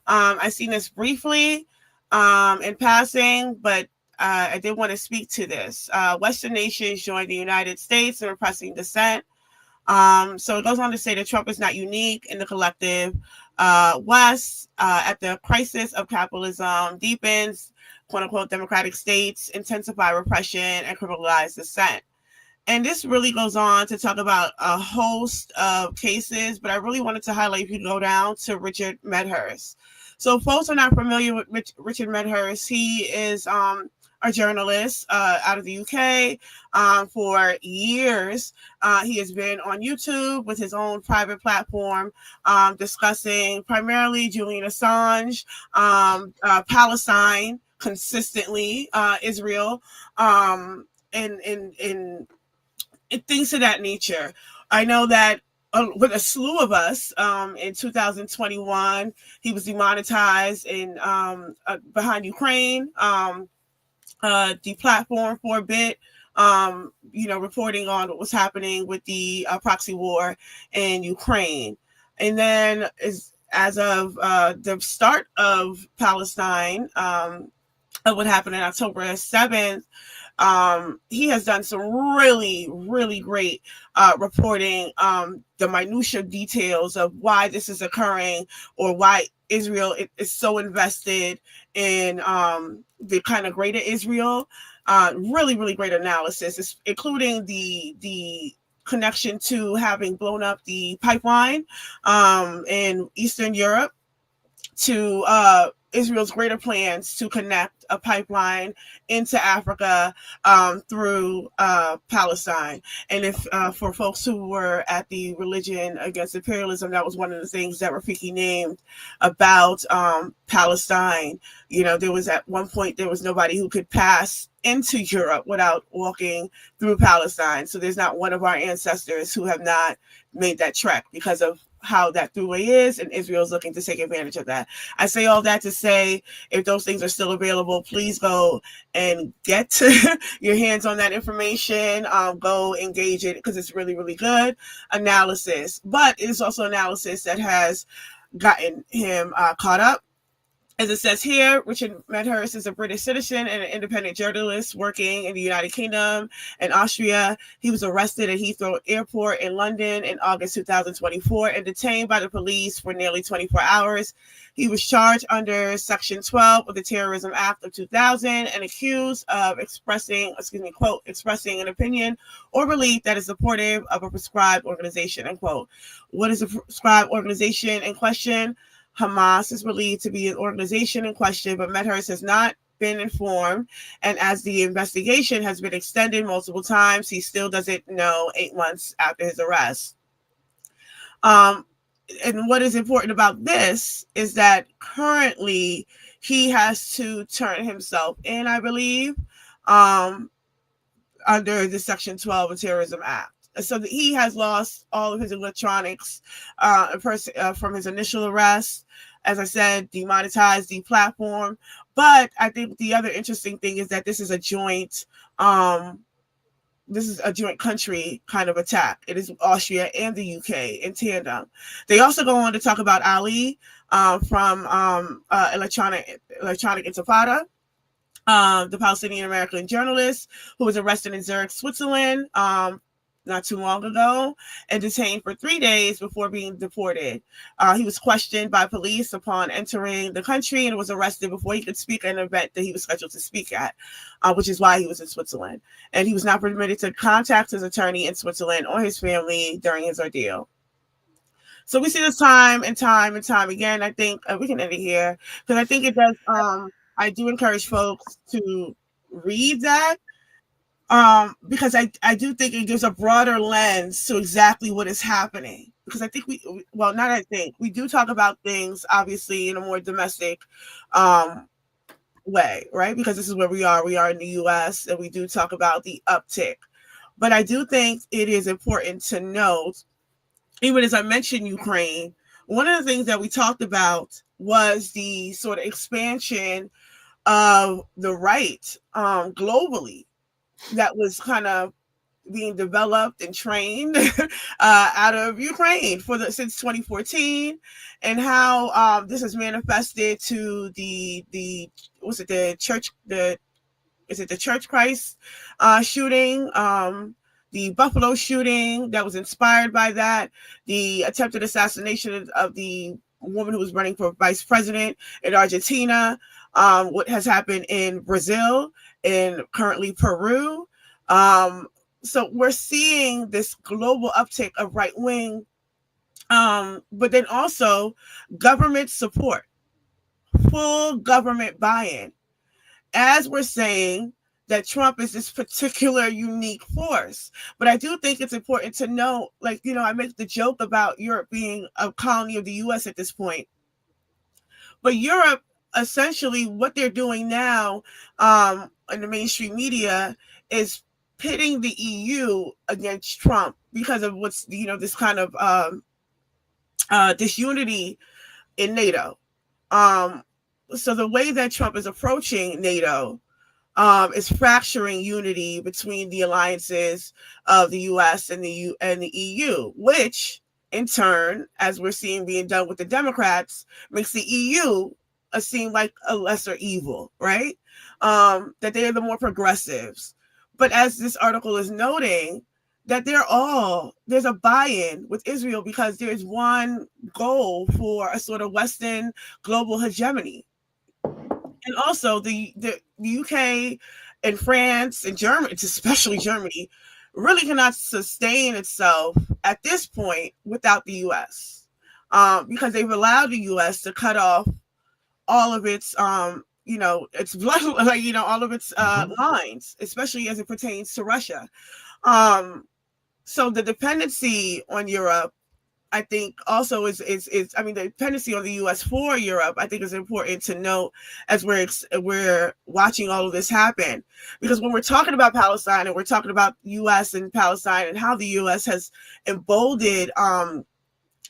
Speaker 5: I seen this briefly in passing, but I did want to speak to this. Western nations joined the United States in repressing dissent. So it goes on to say that Trump is not unique in the collective West. At the crisis of capitalism deepens, quote unquote, democratic states intensify repression and criminalize dissent. And this really goes on to talk about a host of cases, but I really wanted to highlight, if you go down to Richard Medhurst. So folks are not familiar with Richard Medhurst. He is a journalist out of the UK. For years, he has been on YouTube with his own private platform, discussing primarily Julian Assange, Palestine, consistently, Israel, and things of that nature. I know that with a slew of us, in 2021, he was demonetized in behind Ukraine, deplatformed for a bit, reporting on what was happening with the proxy war in Ukraine. And then as of the start of Palestine, of what happened on October 7th, he has done some really, really great reporting, the minutia details of why this is occurring, or why Israel is so invested in the kind of greater Israel. Really, really great analysis, including the connection to having blown up the pipeline in Eastern Europe to Israel's greater plans to connect a pipeline into Africa through Palestine. And if for folks who were at the Religion Against Imperialism, that was one of the things that Rafiki named about Palestine. There was at one point, there was nobody who could pass into Europe without walking through Palestine. So there's not one of our ancestors who have not made that trek because of how that throughway is, and Israel's looking to take advantage of that. I say all that to say, if those things are still available, please go and get your hands on that information. Go engage it, because it's really, really good analysis. But it is also analysis that has gotten him caught up As it says here, Richard Medhurst is a British citizen and an independent journalist working in the United Kingdom and Austria. He was arrested at Heathrow Airport in London in August 2024 and detained by the police for nearly 24 hours. He was charged under Section 12 of the Terrorism Act of 2000 and accused of expressing an opinion or belief that is supportive of a prescribed organization, end quote. What is a prescribed organization in question? Hamas is believed to be an organization in question, but Medhurst has not been informed. And as the investigation has been extended multiple times, he still doesn't know 8 months after his arrest. And what is important about this is that currently he has to turn himself in, I believe, under the Section 12 of Terrorism Act. So that he has lost all of his electronics from his initial arrest. As I said, demonetized, deplatformed. But I think the other interesting thing is that this is a joint country kind of attack. It is Austria and the UK in tandem. They also go on to talk about Ali from Electronic Intifada, the Palestinian American journalist who was arrested in Zurich, Switzerland, not too long ago, and detained for 3 days before being deported. He was questioned by police upon entering the country and was arrested before he could speak at an event that he was scheduled to speak at, which is why he was in Switzerland. And he was not permitted to contact his attorney in Switzerland or his family during his ordeal. So we see this time and time again. I think we can end it here because I think it does. I do encourage folks to read that. Because I do think it gives a broader lens to exactly what is happening. Because I think we do talk about things obviously in a more domestic way, right? Because this is where we are. We are in the U.S. and we do talk about the uptick. But I do think it is important to note, even as I mentioned Ukraine, one of the things that we talked about was the sort of expansion of the right globally that was kind of being developed and trained out of Ukraine since 2014, and how this has manifested to the Church Christ shooting, the Buffalo shooting that was inspired by that, the attempted assassination of the woman who was running for vice president in Argentina, what has happened in Brazil and currently Peru. So we're seeing this global uptick of right wing, but then also government support, full government buy-in. As we're saying that Trump is this particular unique force. But I do think it's important to know, I make the joke about Europe being a colony of the US at this point. But Europe, essentially, what they're doing now in the mainstream media is pitting the EU against Trump because of what's, this kind of disunity in NATO. So the way that Trump is approaching NATO is fracturing unity between the alliances of the US and the EU, which in turn, as we're seeing being done with the Democrats, makes the EU seem like a lesser evil, right? That they are the more progressives. But as this article is noting, that there's a buy-in with Israel because there's one goal for a sort of Western global hegemony. And also the UK and France and Germany, especially Germany, really cannot sustain itself at this point without the US, because they've allowed the US to cut off all of its, its blood, all of its lines, especially as it pertains to Russia. So the dependency on Europe, I think, also is the dependency on the U.S. for Europe, I think, is important to note as we're watching all of this happen. Because when we're talking about Palestine and we're talking about U.S. and Palestine and how the U.S. has emboldened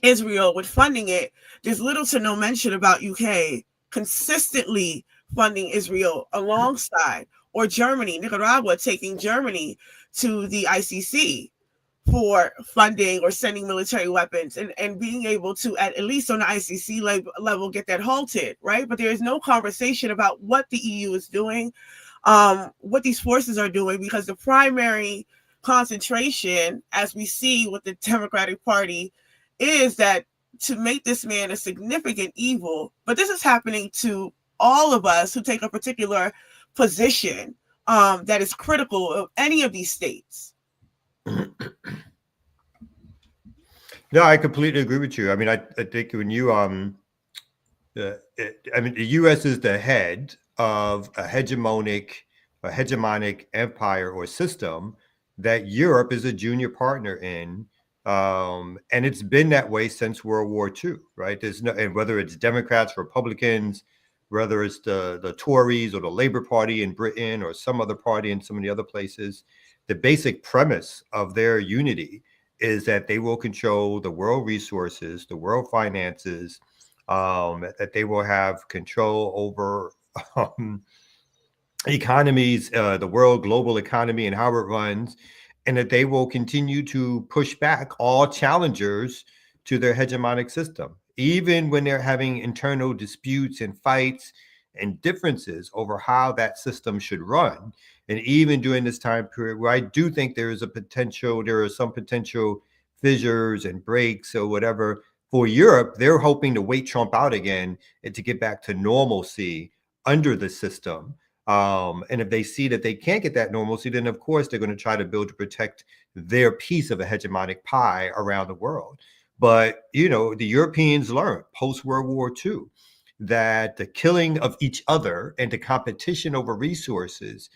Speaker 5: Israel with funding it, there's little to no mention about UK consistently funding Israel alongside, or Germany, Nicaragua taking Germany to the ICC for funding or sending military weapons, and being able to, at least on the ICC level, get that halted, right? But there is no conversation about what the EU is doing, what these forces are doing, because the primary concentration, as we see with the Democratic Party, is that to make this man a significant evil. But this is happening to all of us who take a particular position that is critical of any of these states.
Speaker 4: No, I completely agree with you. I mean, I think when you I mean, the U.S. is the head of a hegemonic empire or system that Europe is a junior partner in, and it's been that way since World War II, right? There's no, and whether it's Democrats, Republicans, whether it's the Tories or the Labour Party in Britain or some other party in some of the other places, the basic premise of their unity is that they will control the world resources, the world finances, that they will have control over economies, the world global economy and how it runs, and that they will continue to push back all challengers to their hegemonic system, even when they're having internal disputes and fights and differences over how that system should run. And even during this time period where I do think there are some potential fissures and breaks or whatever for Europe, they're hoping to wait Trump out again and to get back to normalcy under the system. And if they see that they can't get that normalcy, then of course they're going to try to build to protect their piece of a hegemonic pie around the world. But, you know, the Europeans learned post-World War II that the killing of each other and the competition over resources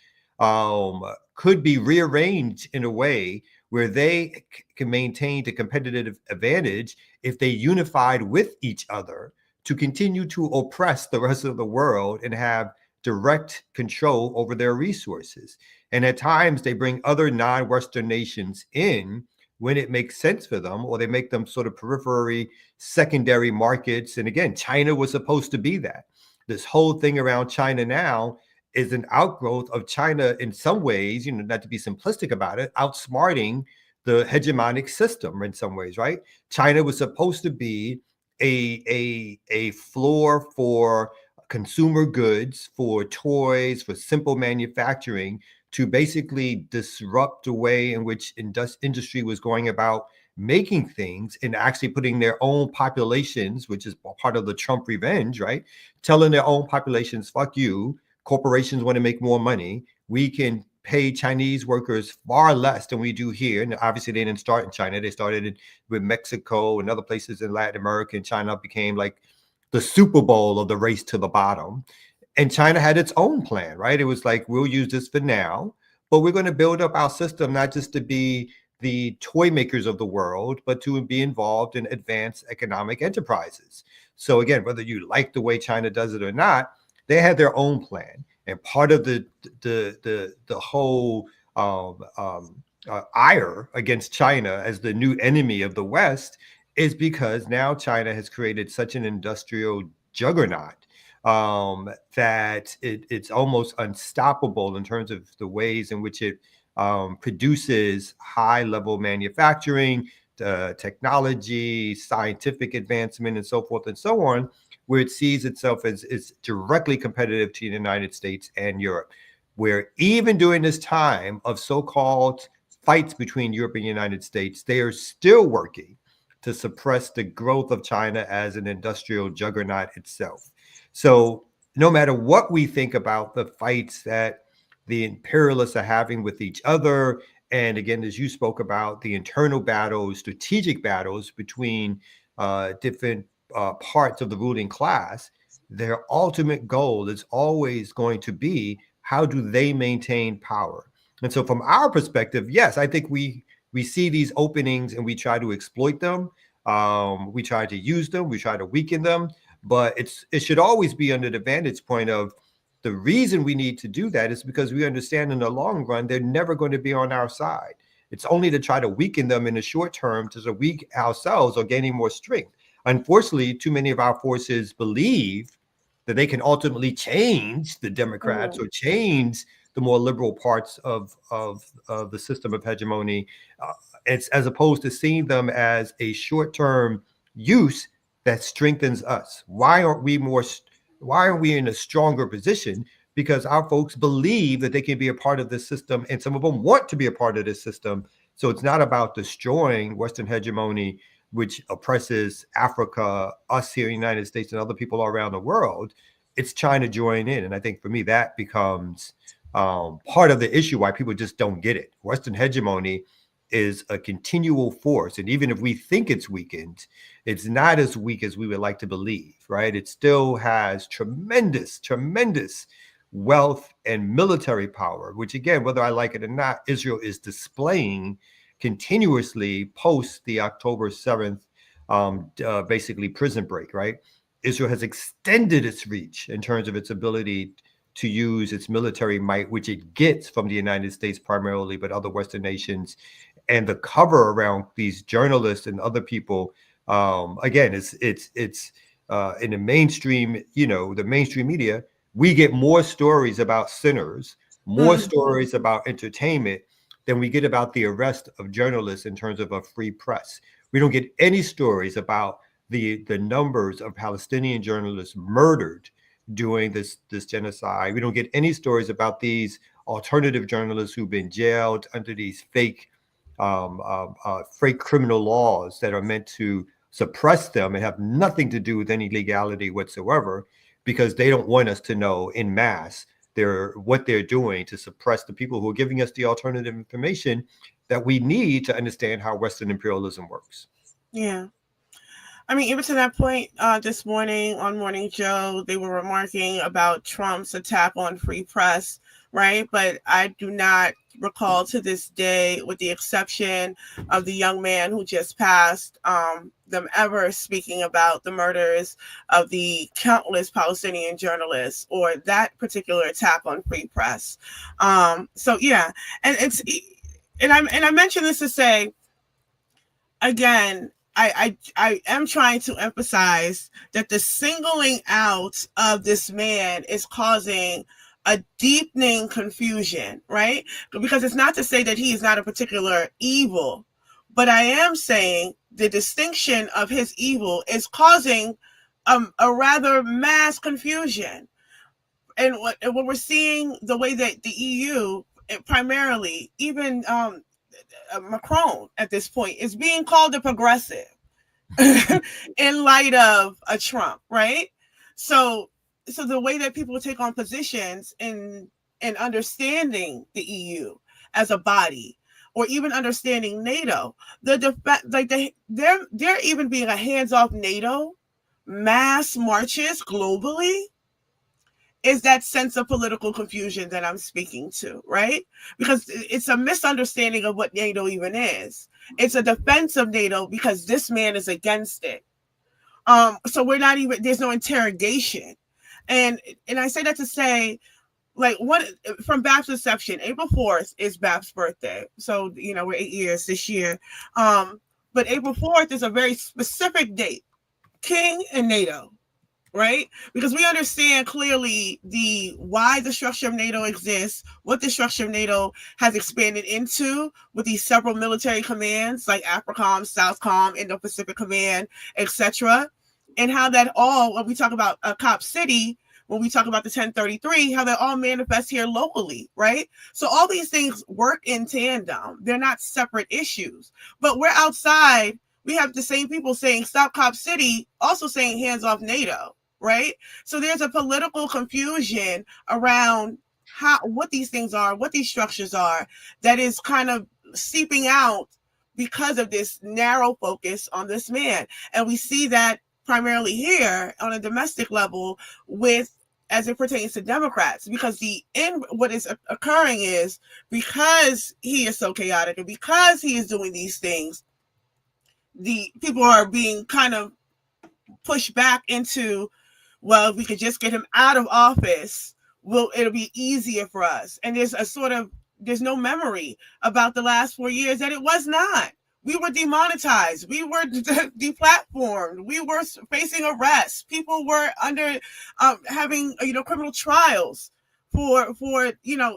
Speaker 4: could be rearranged in a way where they can maintain the competitive advantage if they unified with each other to continue to oppress the rest of the world and have direct control over their resources. And at times they bring other non-Western nations in when it makes sense for them, or they make them sort of periphery secondary markets. And again, China was supposed to be that. This whole thing around China now is an outgrowth of China in some ways, you know, not to be simplistic about it, outsmarting the hegemonic system in some ways, right? China was supposed to be a floor for consumer goods, for toys, for simple manufacturing, to basically disrupt the way in which industry was going about making things and actually putting their own populations, which is part of the Trump revenge, right? Telling their own populations, fuck you, corporations want to make more money. We can pay Chinese workers far less than we do here. And obviously they didn't start in China. They started with Mexico and other places in Latin America, and China became like the Super Bowl of the race to the bottom. And China had its own plan, right? It was like, we'll use this for now, but we're going to build up our system, not just to be the toy makers of the world, but to be involved in advanced economic enterprises. So again, whether you like the way China does it or not, they had their own plan. And part of the whole ire against China as the new enemy of the West is because now China has created such an industrial juggernaut that it's almost unstoppable in terms of the ways in which it produces high-level manufacturing, technology, scientific advancement, and so forth and so on, where it sees itself as directly competitive to the United States and Europe, where even during this time of so-called fights between Europe and the United States, they are still working to suppress the growth of China as an industrial juggernaut itself. So no matter what we think about the fights that the imperialists are having with each other, and again, as you spoke about, the internal battles, strategic battles between different parts of the ruling class, their ultimate goal is always going to be, how do they maintain power? And so from our perspective, yes, I think we see these openings and we try to exploit them. We try to use them. We try to weaken them. But it should always be under the vantage point of the reason we need to do that is because we understand in the long run, they're never going to be on our side. It's only to try to weaken them in the short term to weaken ourselves or gaining more strength. Unfortunately, too many of our forces believe that they can ultimately change the Democrats or change the more liberal parts of the system of hegemony It's as opposed to seeing them as a short-term use that strengthens us. Why aren't we in a stronger position? Because our folks believe that they can be a part of this system, and some of them want to be a part of this system. So it's not about destroying Western hegemony, which oppresses Africa, us here in the United States, and other people around the world. It's trying to join in. And I think for me, that becomes part of the issue why people just don't get it. Western hegemony is a continual force. And even if we think it's weakened, it's not as weak as we would like to believe, right? It still has tremendous, tremendous wealth and military power, which again, whether I like it or not, Israel is displaying continuously post the October 7th, basically prison break, right? Israel has extended its reach in terms of its ability to use its military might, which it gets from the United States primarily, but other Western nations, and the cover around these journalists and other people. Again, it's in the mainstream, the mainstream media, we get more stories about sinners, more stories about entertainment than we get about the arrest of journalists in terms of a free press. We don't get any stories about the numbers of Palestinian journalists murdered during this genocide. We don't get any stories about these alternative journalists who've been jailed under these fake criminal laws that are meant to suppress them and have nothing to do with any legality whatsoever, because they don't want us to know in mass what they're doing to suppress the people who are giving us the alternative information that we need to understand how Western imperialism works.
Speaker 5: Yeah. I mean, even to that point, this morning on Morning Joe, they were remarking about Trump's attack on free press, right? But I do not recall to this day, with the exception of the young man who just passed, them ever speaking about the murders of the countless Palestinian journalists or that particular attack on free press. So yeah, and I mention this to say, again, I am trying to emphasize that the singling out of this man is causing a deepening confusion, right? Because it's not to say that he is not a particular evil, but I am saying the distinction of his evil is causing a rather mass confusion. And what we're seeing, the way that the EU, primarily, even Macron at this point, is being called a progressive in light of a Trump, right? So the way that people take on positions in understanding the EU as a body, or even understanding NATO, they're even being a hands-off NATO, mass marches globally, is that sense of political confusion that I'm speaking to, right? Because it's a misunderstanding of what NATO even is. It's a defense of NATO because this man is against it. So we're not even, there's no interrogation. And I say that to say, like, what from BAP's inception, April 4th is BAP's birthday. So, we're 8 years this year. But April 4th is a very specific date, King and NATO, right? Because we understand clearly why the structure of NATO exists, what the structure of NATO has expanded into with these several military commands like AFRICOM, SOUTHCOM, Indo-Pacific Command, etc. And how that all, when we talk about a Cop City, when we talk about the 1033, how they all manifest here locally, right? So all these things work in tandem. They're not separate issues. But we're outside. We have the same people saying stop Cop City, also saying hands off NATO, right? So there's a political confusion around what these things are, what these structures are, that is kind of seeping out because of this narrow focus on this man. And we see that primarily here on a domestic level as it pertains to Democrats, because what is occurring is, because he is so chaotic and because he is doing these things, the people are being kind of pushed back into, well, if we could just get him out of office, it'll be easier for us. And there's no memory about the last 4 years that it was not. We were demonetized. We were deplatformed. We were facing arrest. People were under having criminal trials for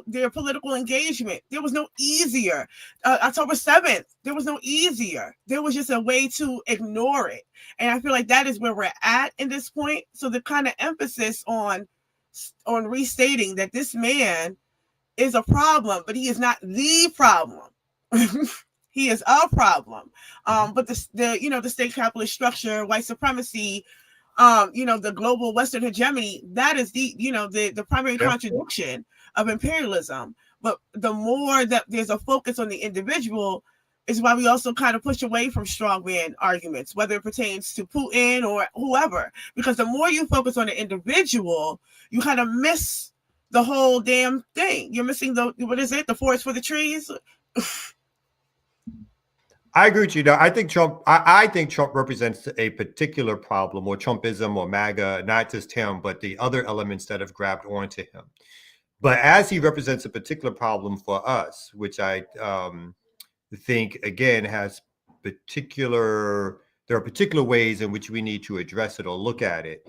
Speaker 5: their political engagement. There was no easier. October 7th, there was no easier. There was just a way to ignore it. And I feel like that is where we're at in this point. So the kind of emphasis on restating that this man is a problem, but he is not the problem. He is a problem. But the state capitalist structure, white supremacy, the global Western hegemony, that is the primary contradiction of imperialism. But the more that there's a focus on the individual is why we also kind of push away from strongman arguments, whether it pertains to Putin or whoever, because the more you focus on the individual, you kind of miss the whole damn thing. You're missing the forest for the trees.
Speaker 4: I agree with you. I think Trump. I think Trump represents a particular problem, or Trumpism, or MAGA. Not just him, but the other elements that have grabbed onto him. But as he represents a particular problem for us, which I think again has particular. There are particular ways in which we need to address it or look at it.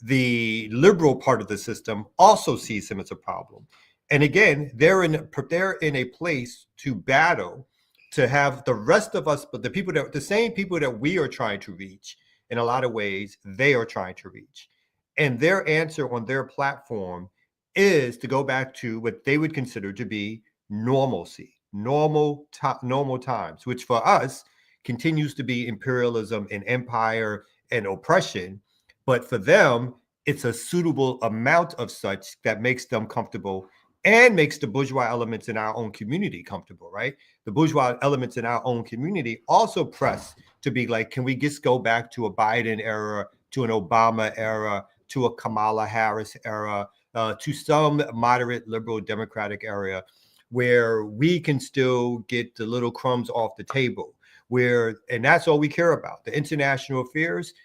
Speaker 4: The liberal part of the system also sees him as a problem, and again, they're in a place to battle. To have the rest of us, but the same people that we are trying to reach, in a lot of ways, they are trying to reach. And their answer on their platform is to go back to what they would consider to be normalcy, normal times, which for us continues to be imperialism and empire and oppression. But for them, it's a suitable amount of such that makes them comfortable and makes the bourgeois elements in our own community comfortable, right? The bourgeois elements in our own community also press to be like, can we just go back to a Biden era, to an Obama era, to a Kamala Harris era, to some moderate liberal democratic area where we can still get the little crumbs off the table, and that's all we care about. The international affairs,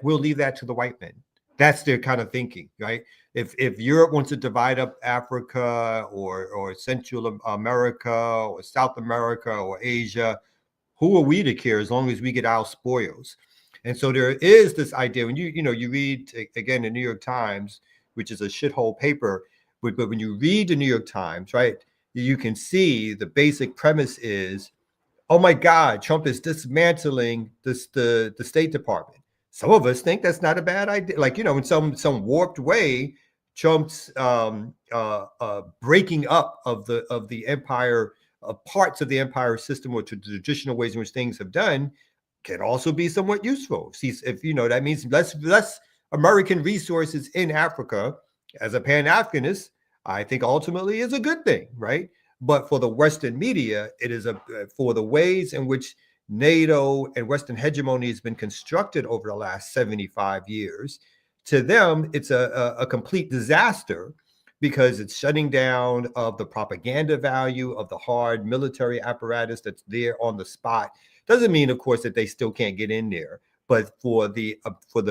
Speaker 4: we'll leave that to the white men. That's their kind of thinking, right? If Europe wants to divide up Africa or Central America or South America or Asia, who are we to care as long as we get our spoils? And so there is this idea when you read again the New York Times, which is a shithole paper, but when you read the New York Times, right, you can see the basic premise is, oh my God, Trump is dismantling the State Department. Some of us think that's not a bad idea. Like, in some warped way, Trump's breaking up of the empire, parts of the empire system, or to the traditional ways in which things have done, can also be somewhat useful. See, if that means less American resources in Africa, as a Pan-Africanist, I think ultimately is a good thing, right? But for the Western media, it is for the ways in which NATO and Western hegemony has been constructed over the last 75 years. To them, it's a complete disaster because it's shutting down of the propaganda value of the hard military apparatus that's there on the spot. Doesn't mean, of course, that they still can't get in there, but for the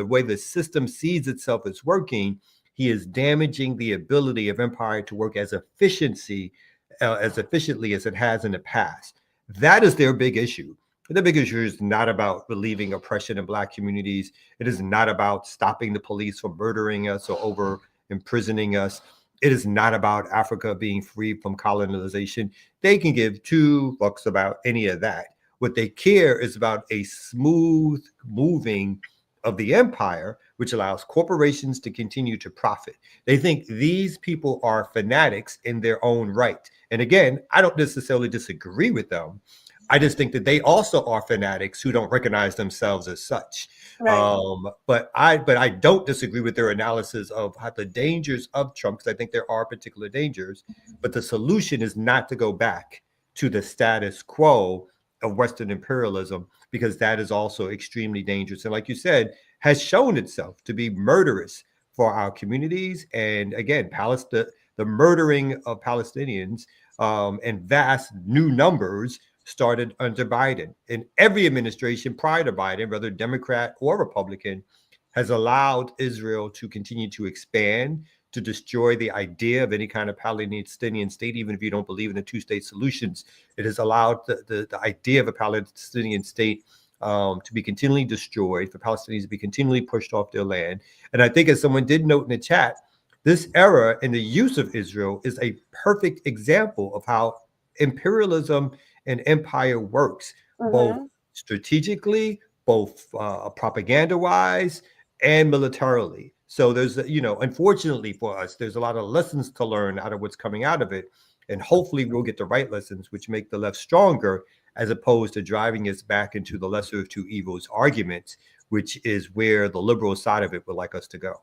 Speaker 4: way the system sees itself as working, he is damaging the ability of empire to work as efficiently as it has in the past. That is their big issue. The big issue is not about relieving oppression in Black communities. It is not about stopping the police from murdering us or over imprisoning us. It is not about Africa being free from colonization. They can give two fucks about any of that. What they care is about a smooth moving of the empire, which allows corporations to continue to profit. They think these people are fanatics in their own right. And again, I don't necessarily disagree with them. I just think that they also are fanatics who don't recognize themselves as such. Right. But I don't disagree with their analysis of the dangers of Trump, because I think there are particular dangers. But the solution is not to go back to the status quo of Western imperialism, because that is also extremely dangerous. And like you said, has shown itself to be murderous for our communities. And again, the murdering of Palestinians and vast new numbers started under Biden. And every administration prior to Biden, whether Democrat or Republican, has allowed Israel to continue to expand, to destroy the idea of any kind of Palestinian state, even if you don't believe in the two-state solutions. It has allowed the idea of a Palestinian state to be continually destroyed, for Palestinians to be continually pushed off their land. And I think, as someone did note in the chat, This era and the use of Israel is a perfect example of how imperialism and empire works, both strategically, both propaganda wise, and militarily. So there's, unfortunately for us, there's a lot of lessons to learn out of what's coming out of it. And hopefully we'll get the right lessons, which make the left stronger, as opposed to driving us back into the lesser of two evils arguments, which is where the liberal side of it would like us to go.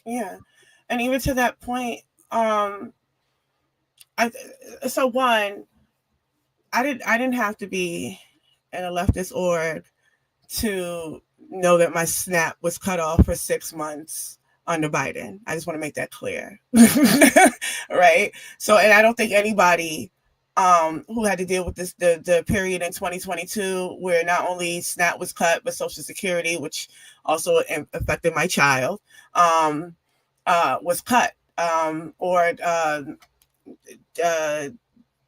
Speaker 5: Yeah. And even to that point, I didn't have to be in a leftist org to know that my SNAP was cut off for 6 months under Biden. I just want to make that clear. Right? So, and I don't think anybody who had to deal with this, the period in 2022 where not only SNAP was cut, but Social Security, which also affected my child, was cut.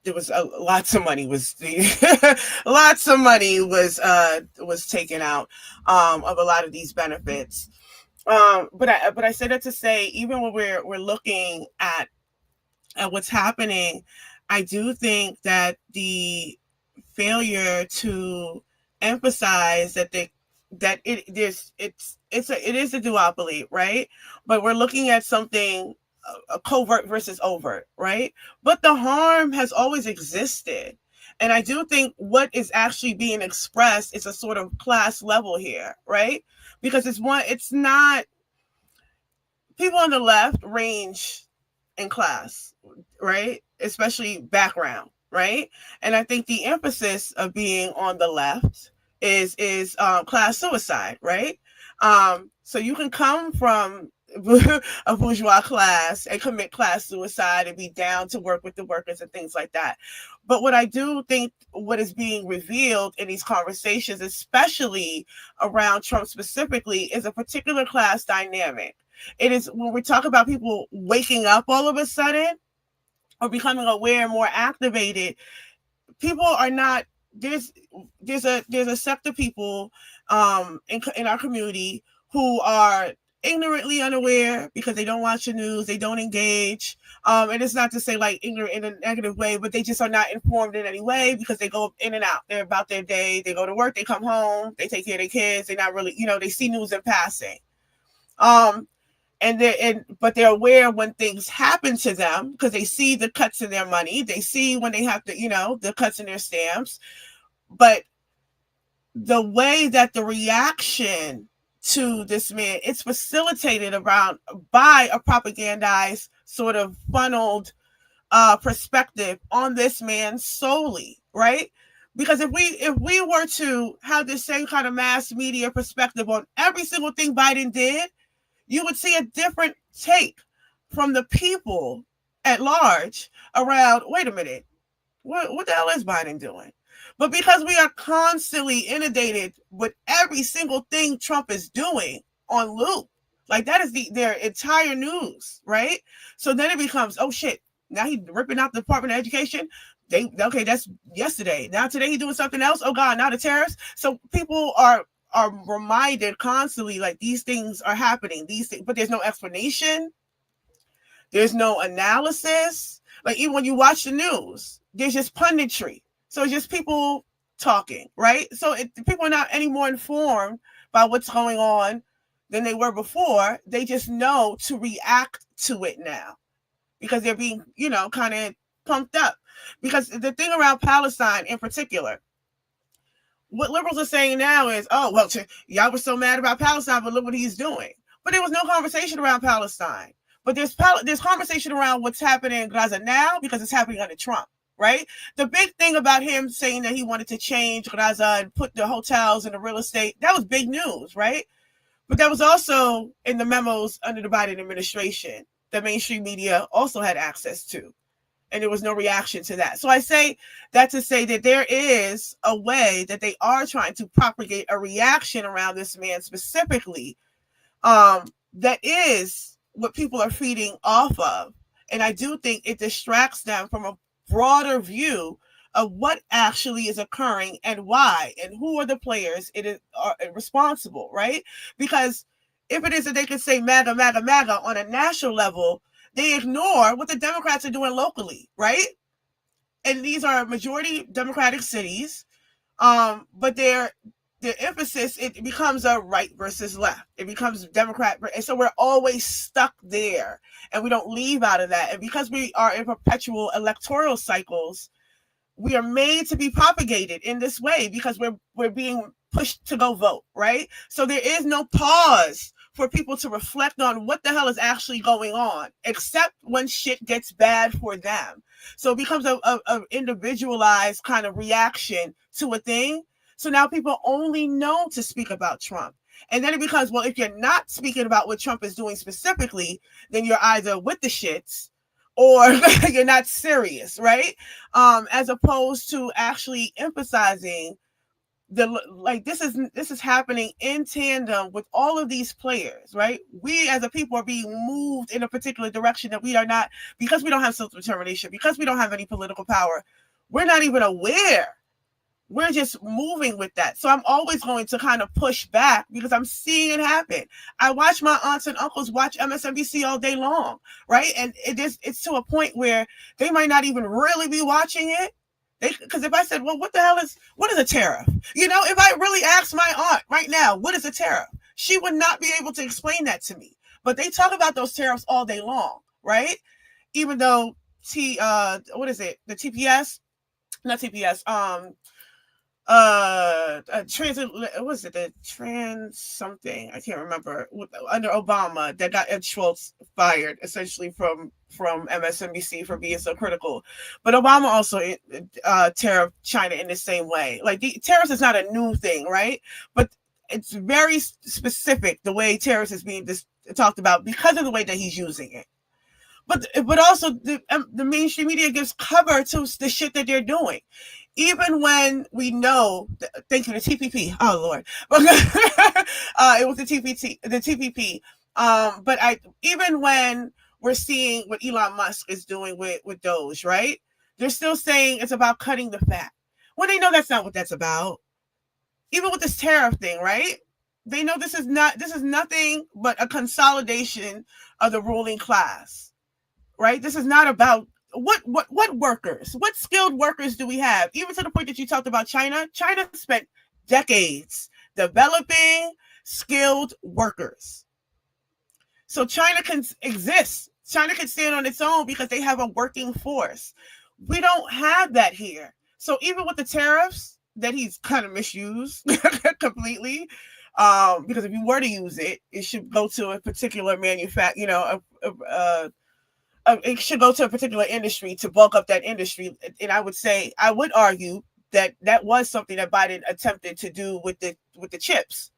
Speaker 5: There was lots of money was taken out of a lot of these benefits. But I said that to say, even when we're looking at what's happening, I do think that the failure to emphasize that it is a duopoly, right? But we're looking at something a covert versus overt, right? But the harm has always existed. And I do think what is actually being expressed is a sort of class level here, right? Because it's not, people on the left range in class, right? Especially background, right? And I think the emphasis of being on the left is class suicide, right? So you can come from a bourgeois class and commit class suicide and be down to work with the workers and things like that. But what I do think what is being revealed in these conversations, especially around Trump specifically, is a particular class dynamic. It is when we talk about people waking up all of a sudden or becoming aware and more activated, people are not, there's a sect of people in our community who are ignorantly unaware because they don't watch the news, they don't engage, and it's not to say like ignorant in a negative way, but they just are not informed in any way because they go in and out. They're about their day, they go to work, they come home, they take care of their kids, they're not really, they see news in passing, but they're aware when things happen to them because they see the cuts in their money, they see when they have to, the cuts in their stamps. But the way that the reaction to this man, it's facilitated around by a propagandized sort of funneled perspective on this man solely, right? Because if we were to have the same kind of mass media perspective on every single thing Biden did, you would see a different take from the people at large around, wait a minute, what the hell is Biden doing? But because we are constantly inundated with every single thing Trump is doing on loop, like that is their entire news, right? So then it becomes, oh shit, now he's ripping out the Department of Education. Okay, that's yesterday. Now today he's doing something else. Oh God, now the tariffs. So people are reminded constantly, like these things are happening, but there's no explanation. There's no analysis. Like even when you watch the news, there's just punditry. So it's just people talking, right? So people are not any more informed by what's going on than they were before. They just know to react to it now because they're being, kind of pumped up. Because the thing around Palestine in particular, what liberals are saying now is, oh, well, y'all were so mad about Palestine, but look what he's doing. But there was no conversation around Palestine. But there's conversation around what's happening in Gaza now because it's happening under Trump. Right? The big thing about him saying that he wanted to change Gaza and put the hotels and the real estate, that was big news, right? But that was also in the memos under the Biden administration that mainstream media also had access to. And there was no reaction to that. So I say that to say that there is a way that they are trying to propagate a reaction around this man specifically that is what people are feeding off of. And I do think it distracts them from a broader view of what actually is occurring and why and who are the players are responsible, right? Because if it is that they can say MAGA, MAGA, MAGA on a national level they ignore what the Democrats are doing locally, right? And these are majority Democratic cities, but their emphasis, it becomes a right versus left. It becomes Democrat, and so we're always stuck there, and we don't leave out of that. And because we are in perpetual electoral cycles, we are made to be propagated in this way because we're being pushed to go vote, right? So there is no pause for people to reflect on what the hell is actually going on, except when shit gets bad for them. So it becomes a individualized kind of reaction to a thing. So now people only know to speak about Trump. And then it becomes, well, if you're not speaking about what Trump is doing specifically, then you're either with the shits or you're not serious, right? As opposed to actually emphasizing this is happening in tandem with all of these players, right? We as a people are being moved in a particular direction that we are not, because we don't have self-determination, because we don't have any political power. We're not even aware. We're just moving with that. So I'm always going to kind of push back because I'm seeing it happen. I watch my aunts and uncles watch MSNBC all day long, right? And it's to a point where they might not even really be watching it. Because if I said, well, what is a tariff? You know, if I really asked my aunt right now, what is a tariff? She would not be able to explain that to me. But they talk about those tariffs all day long, right? Even though what is it? The TPS? Not TPS. The trans something, I can't remember, under Obama, that got Ed Schultz fired essentially from MSNBC for being so critical. But Obama also tariffed China in the same way. Like, the tariffs is not a new thing, right? But it's very specific the way tariffs is being talked about because of the way that he's using it. But also the mainstream media gives cover to the shit that they're doing. Even when we know, thank you, the TPP. Oh Lord, it was the TPP. But even when we're seeing what Elon Musk is doing with Doge, right? They're still saying it's about cutting the fat. When they know that's not what that's about. Even with this tariff thing, right? They know this is nothing but a consolidation of the ruling class, right? This is not about what workers, what skilled workers do we have? Even to the point that you talked about China. China spent decades developing skilled workers. So China can exist. China can stand on its own because they have a working force. We don't have that here. So even with the tariffs that he's kind of misused completely, because if you were to use it, it should go to a particular it should go to a particular industry to bulk up that industry. And I would argue that was something that Biden attempted to do with the chips,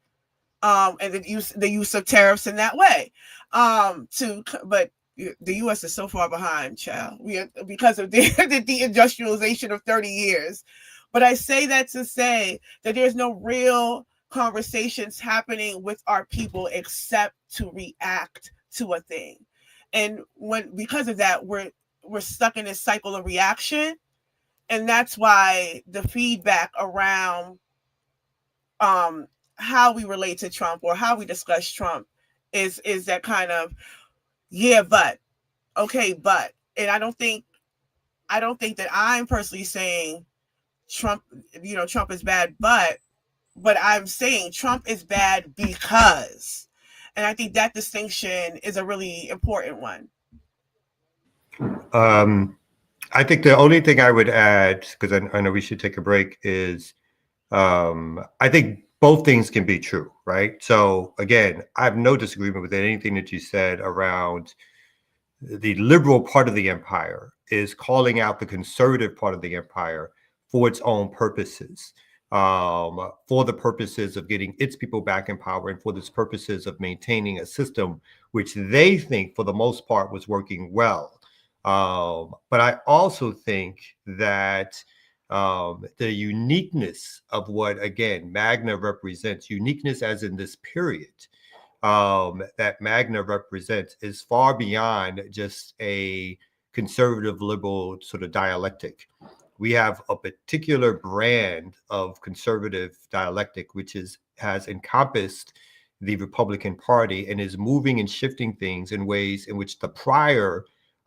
Speaker 5: and the use of tariffs in that way. But the U.S. is so far behind, child. Because of the deindustrialization of 30 years. But I say that to say that there's no real conversations happening with our people except to react to a thing. And because of that, we're stuck in this cycle of reaction. And that's why the feedback around how we relate to Trump or how we discuss Trump is that kind of, yeah, but, okay, but. And I don't think that I'm personally saying Trump is bad, but I'm saying Trump is bad because. And I think that distinction is a really important one.
Speaker 4: I think the only thing I would add, because I know we should take a break, is I think both things can be true, right? So again, I have no disagreement with anything that you said around the liberal part of the empire is calling out the conservative part of the empire for its own purposes. For the purposes of getting its people back in power and for the purposes of maintaining a system which they think for the most part was working well. But I also think that the uniqueness of what, again, Magna represents, uniqueness as in this period, that Magna represents is far beyond just a conservative liberal sort of dialectic. We have a particular brand of conservative dialectic, which has encompassed the Republican Party and is moving and shifting things in ways in which the prior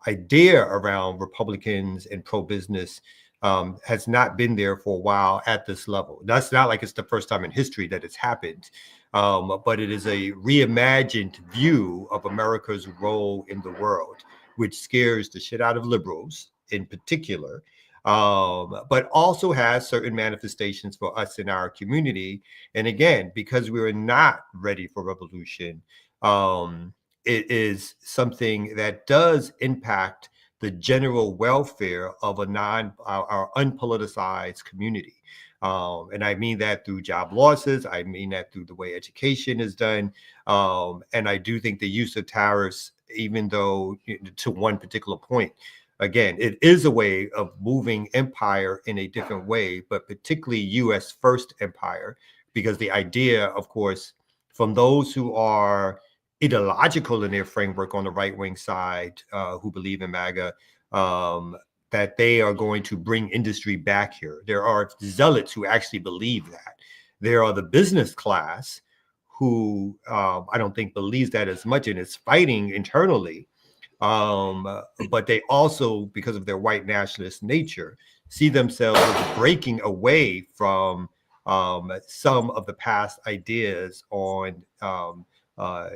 Speaker 4: idea around Republicans and pro-business has not been there for a while at this level. That's not like it's the first time in history that it's happened, but it is a reimagined view of America's role in the world, which scares the shit out of liberals in particular, but also has certain manifestations for us in our community. And again, because we are not ready for revolution, it is something that does impact the general welfare of our unpoliticized community. And I mean that through job losses. I mean that through the way education is done. And I do think the use of tariffs, even though to one particular point, again, it is a way of moving empire in a different way, but particularly U.S. first empire, because the idea, of course, from those who are ideological in their framework on the right-wing side, who believe in MAGA, that they are going to bring industry back here. There are zealots who actually believe that. There are the business class who I don't think believes that as much and is fighting internally. But they also, because of their white nationalist nature, see themselves as breaking away from some of the past ideas on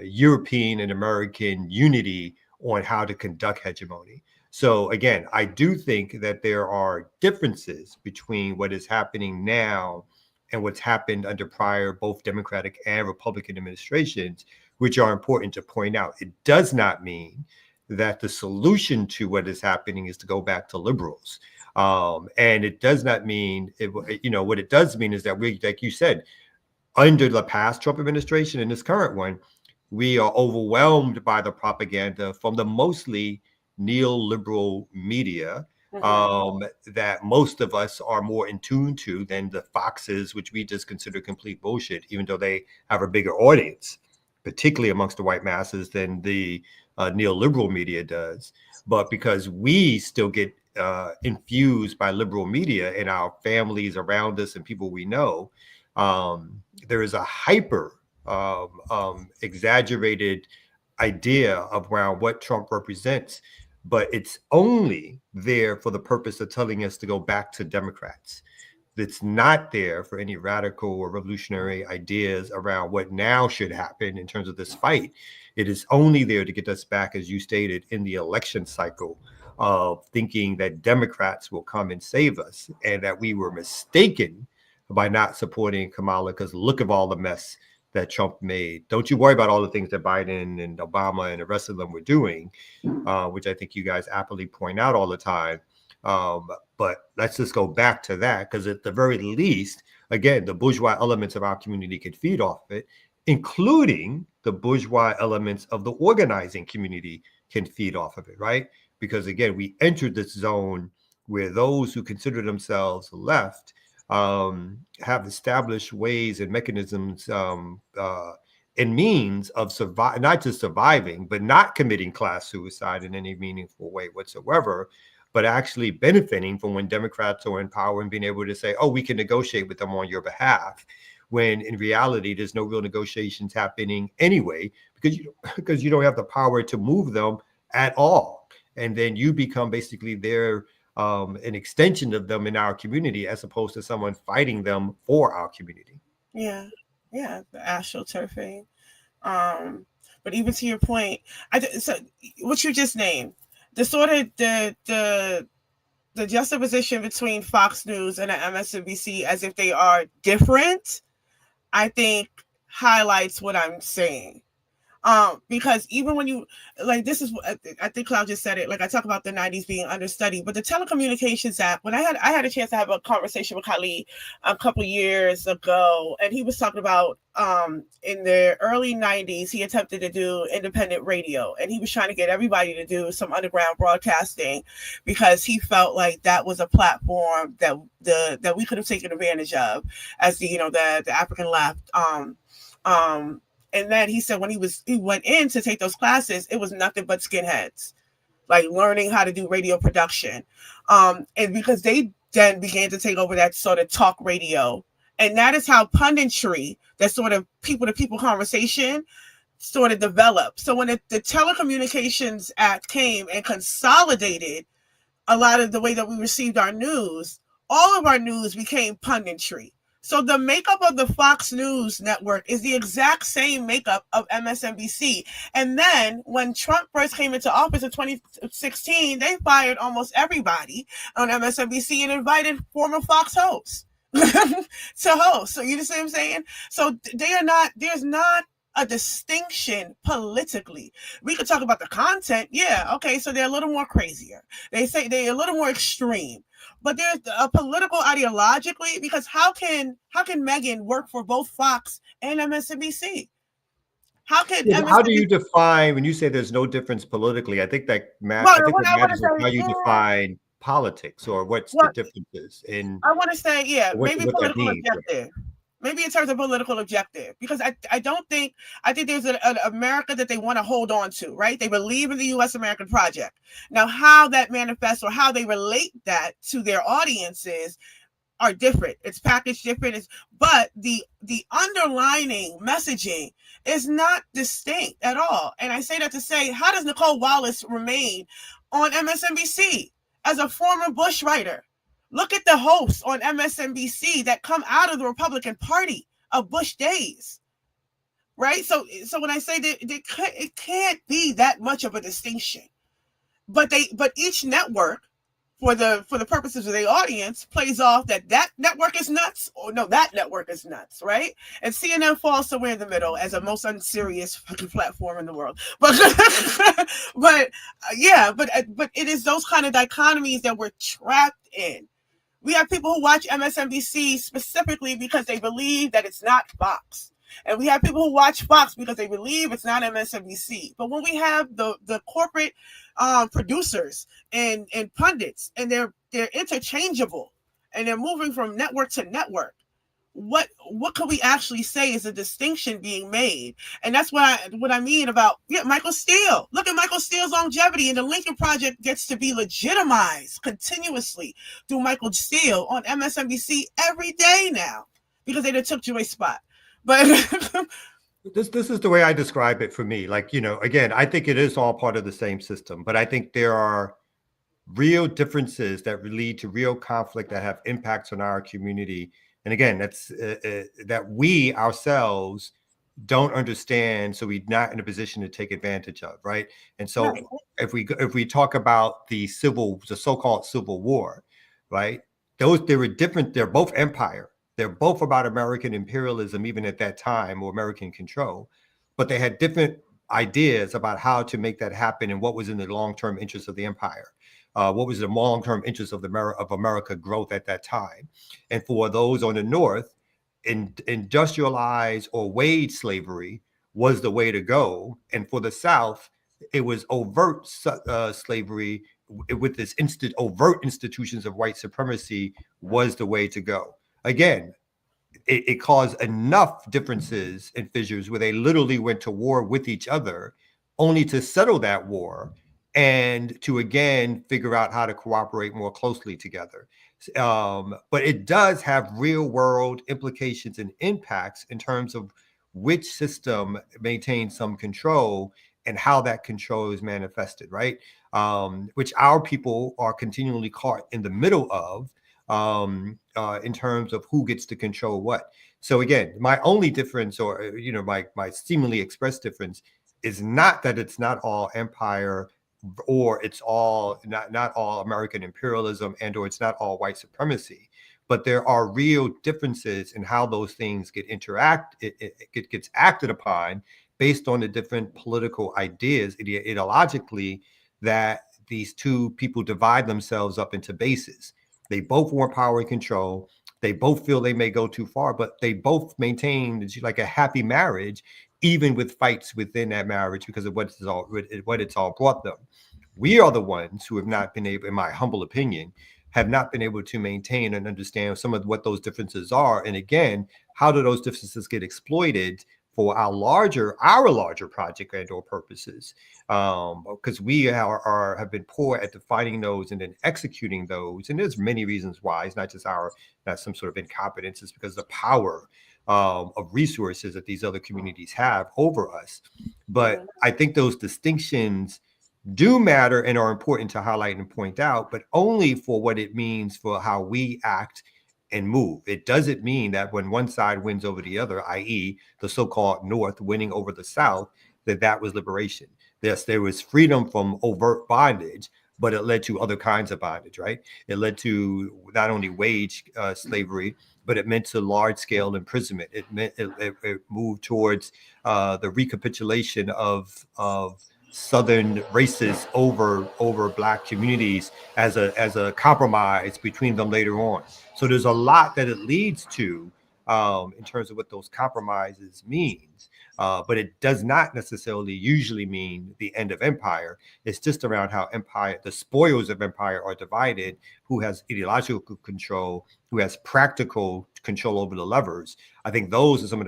Speaker 4: European and American unity on how to conduct hegemony. So again, I do think that there are differences between what is happening now and what's happened under prior both Democratic and Republican administrations, which are important to point out. It does not mean that the solution to what is happening is to go back to liberals. And it does not mean, what it does mean is that we, like you said, under the past Trump administration and this current one, we are overwhelmed by the propaganda from the mostly neoliberal media that most of us are more in tune to than the Foxes, which we just consider complete bullshit, even though they have a bigger audience, particularly amongst the white masses, than the neoliberal media does. But because we still get infused by liberal media in our families around us and people we know, there is a hyper exaggerated idea around what Trump represents, but it's only there for the purpose of telling us to go back to Democrats. It's not there for any radical or revolutionary ideas around what now should happen in terms of this fight. It is only there to get us back, as you stated, in the election cycle of thinking that Democrats will come and save us, and that we were mistaken by not supporting Kamala, because look at all the mess that Trump made. Don't you worry about all the things that Biden and Obama and the rest of them were doing, which I think you guys aptly point out all the time. But let's just go back to that, because at the very least, again, the bourgeois elements of our community could feed off of it, including the bourgeois elements of the organizing community can feed off of it, right? Because again, we entered this zone where those who consider themselves left have established ways and mechanisms and means of not just surviving, but not committing class suicide in any meaningful way whatsoever, but actually benefiting from when Democrats are in power and being able to say, oh, we can negotiate with them on your behalf, when in reality, there's no real negotiations happening anyway, because you don't have the power to move them at all. And then you become basically their an extension of them in our community, as opposed to someone fighting them for our community.
Speaker 5: Yeah, the astroturfing. But even to your point, so what you just named, the sort of the juxtaposition between Fox News and the MSNBC as if they are different, I think highlights what I'm saying. Because even when you, like, this is, I think Cloud just said it, like I talk about the 90s being understudied, but the Telecommunications Act, when I had a chance to have a conversation with Khalid a couple years ago, and he was talking about in the early 90s, he attempted to do independent radio, and he was trying to get everybody to do some underground broadcasting because he felt like that was a platform that we could have taken advantage of as the African left. And then he said when he went in to take those classes, it was nothing but skinheads, like learning how to do radio production. And because they then began to take over that sort of talk radio And that is how punditry, that sort of people-to-people conversation, sort of developed. So when the Telecommunications Act came and consolidated a lot of the way that we received our news, all of our news became punditry. So the makeup of the Fox News network is the exact same makeup of MSNBC. And then when Trump first came into office in 2016, they fired almost everybody on MSNBC and invited former Fox hosts to host. So you know what I'm saying? So there's not a distinction politically. We could talk about the content. Yeah, okay, so they're a little more crazier. They say they're a little more extreme. But there's a political ideologically, because how can Meghan work for both Fox and MSNBC? How can
Speaker 4: how do you define when you say there's no difference politically? I think that matters. I think what matters is how you define politics, or what's the differences in.
Speaker 5: I want to say, maybe political objective. Maybe in terms of political objective, because I think there's an America that they want to hold on to, right? They believe in the U.S. American project. Now, how that manifests or how they relate that to their audiences are different. It's packaged different, but the underlining messaging is not distinct at all. And I say that to say, how does Nicole Wallace remain on MSNBC as a former Bush writer? Look at the hosts on MSNBC that come out of the Republican Party of Bush days, right? So when I say that it can't be that much of a distinction, but each network, for the purposes of the audience, plays off that network is nuts, or no, that network is nuts, right? And CNN falls somewhere in the middle as a most unserious fucking platform in the world. But but it is those kind of dichotomies that we're trapped in. We have people who watch MSNBC specifically because they believe that it's not Fox. And we have people who watch Fox because they believe it's not MSNBC. But when we have the corporate producers and pundits, and they're interchangeable, and they're moving from network to network, what could we actually say is a distinction being made? And that's what I mean about Michael Steele. Look at Michael Steele's longevity, and the Lincoln Project gets to be legitimized continuously through Michael Steele on MSNBC every day now, because they took Joy's spot. But
Speaker 4: this is the way I describe it for me. Like, again, I think it is all part of the same system, but I think there are real differences that lead to real conflict that have impacts on our community. And again, that's that we ourselves don't understand, so we're not in a position to take advantage of, right? And so right. if we talk about the so-called Civil War, right? They were different. They're both empire. They're both about American imperialism, even at that time, or American control. But they had different ideas about how to make that happen and what was in the long-term interest of the empire. What was the long-term interest of America growth at that time? And for those on the North, industrialized or wage slavery was the way to go. And for the South, it was overt slavery with this overt institutions of white supremacy was the way to go. Again, it caused enough differences and fissures where they literally went to war with each other, only to settle that war and to again figure out how to cooperate more closely together. But it does have real world implications and impacts in terms of which system maintains some control and how that control is manifested, right? Which our people are continually caught in the middle of in terms of who gets to control what. So again, my only difference, or my seemingly expressed difference, is not that it's not all empire, or it's all not all American imperialism, and or it's not all white supremacy, but there are real differences in how those things get it gets acted upon based on the different political ideas ideologically that these two people divide themselves up into bases. They both want power and control. They both feel they may go too far, but they both maintain like a happy marriage, even with fights within that marriage because of what it's all brought them. We are the ones who have not been able, in my humble opinion, have not been able to maintain and understand some of what those differences are. And again, how do those differences get exploited for our larger project and or purposes, because we have been poor at defining those and then executing those. And there's many reasons why. It's not just not some sort of incompetence. It's because of the power of resources that these other communities have over us. But I think those distinctions do matter and are important to highlight and point out, but only for what it means for how we act and move. It doesn't mean that when one side wins over the other, i.e. the so-called North winning over the South, that was liberation. Yes, there was freedom from overt bondage, but it led to other kinds of bondage, right? It led to not only wage slavery, but it meant to large-scale imprisonment. It meant it moved towards the recapitulation of Southern races over Black communities as a compromise between them later on. So there's a lot that it leads to in terms of what those compromises means. But it does not necessarily usually mean the end of empire. It's just around how the spoils of empire are divided, who has ideological control, who has practical control over the levers. I think those are some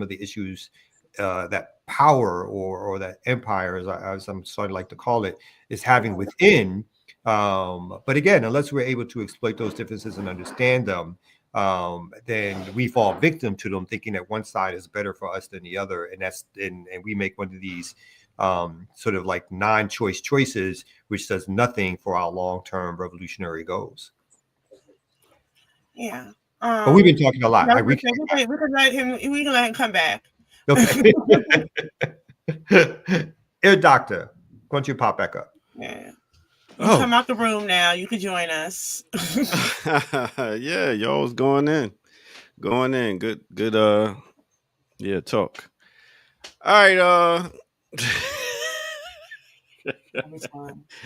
Speaker 4: of the issues that power or that empire, as I'm starting to like to call it, is having within. But again, unless we're able to exploit those differences and understand them, then we fall victim to them, thinking that one side is better for us than the other, and we make one of these sort of like non-choice choices, which does nothing for our long-term revolutionary goals.
Speaker 5: Yeah.
Speaker 4: But we've been talking a lot.
Speaker 5: We can let him come back.
Speaker 4: Okay. Air Doctor, why don't you pop back up?
Speaker 5: Yeah. Come out the room now. You can join us.
Speaker 1: Yeah, y'all's going in. Good, yeah, talk. All right,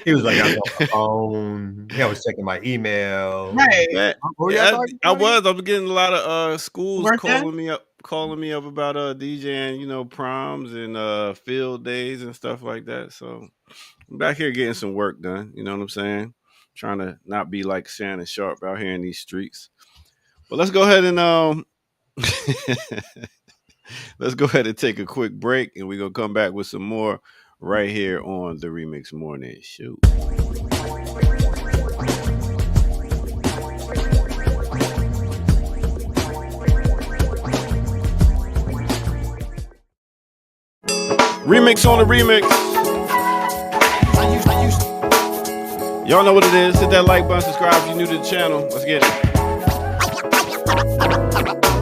Speaker 4: He was like, I was on my phone. I was checking my email.
Speaker 5: Right.
Speaker 1: I was getting a lot of schools calling me up about DJing, proms and field days and stuff like that. So I'm back here getting some work done. You know what I'm saying? Trying to not be like Shannon Sharp out here in these streets. But let's go ahead and let's go ahead and take a quick break, and we're gonna come back with some more right here on the Remix Morning Show. Remix on the remix. Y'all know what it is. Hit that like button, subscribe if you're new to the channel. Let's get it.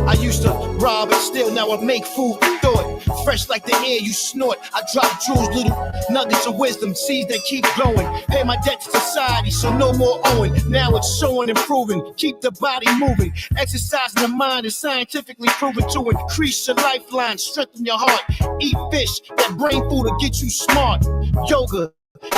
Speaker 6: I used to rob and steal, now I make food through it. Fresh like the air you snort. I drop jewels, little nuggets of wisdom, seeds that keep growing. Pay my debt to society, so no more owing. Now it's showing and proving. Keep the body moving. Exercising the mind is scientifically proven to increase your lifeline, strengthen your heart. Eat fish, that brain food will get you smart. Yoga,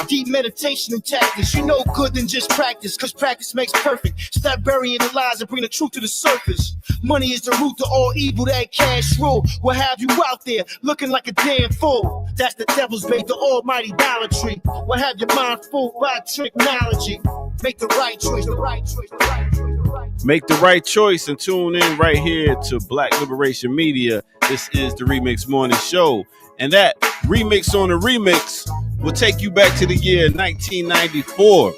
Speaker 6: deep meditation and tactics. You know good than just practice, cause practice makes perfect. Stop burying the lies and bring the truth to the surface. Money is the root to all evil, that cash rule will have you out there looking like a damn fool. That's the devil's bait, the almighty idolatry. Will have your mind fooled by technology. Make the right choice, the right choice, the right choice, the right choice.
Speaker 1: Make the right choice and tune in right here to Black Liberation Media. This is the Remix Morning Show. And that remix on the remix will take you back to the year 1994.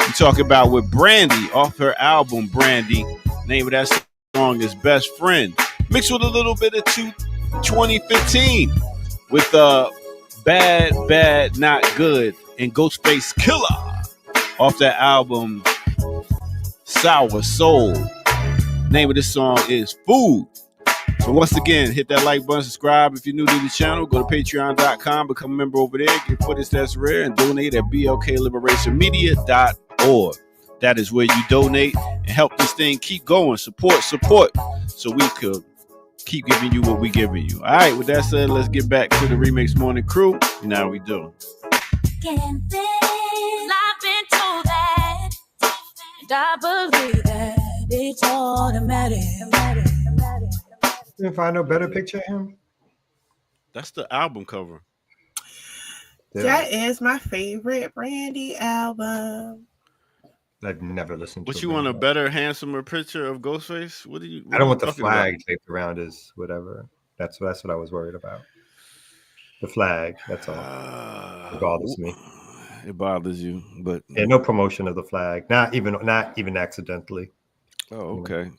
Speaker 1: We talk about with Brandy off her album Brandy. Name of that song is Best Friend. Mixed with a little bit of 2015 with Bad, Not Good and Ghostface Killer off that album Sour Soul. Name of this song is Food. So once again, hit that like button, subscribe if you're new to the channel. Go to patreon.com, become a member over there, get footage that's rare, and donate at blkliberationmedia.org. That is where you donate and help this thing keep going. Support, so we could keep giving you what we're giving you. All right, with that said, let's get back to the Remix Morning crew. And now we do.
Speaker 3: I've been told that, and I believe that it's automatic.
Speaker 4: You find no better picture of him?
Speaker 1: That's the album cover.
Speaker 5: That is my favorite Brandy album.
Speaker 4: I've never listened to it.
Speaker 1: What you want, a better, handsomer picture of Ghostface? What do you?
Speaker 4: I don't want the flag taped around his whatever. That's what I was worried about. The flag. That's all. It bothers me.
Speaker 1: It bothers you, but
Speaker 4: And no promotion of the flag. Not even accidentally.
Speaker 1: oh, okay.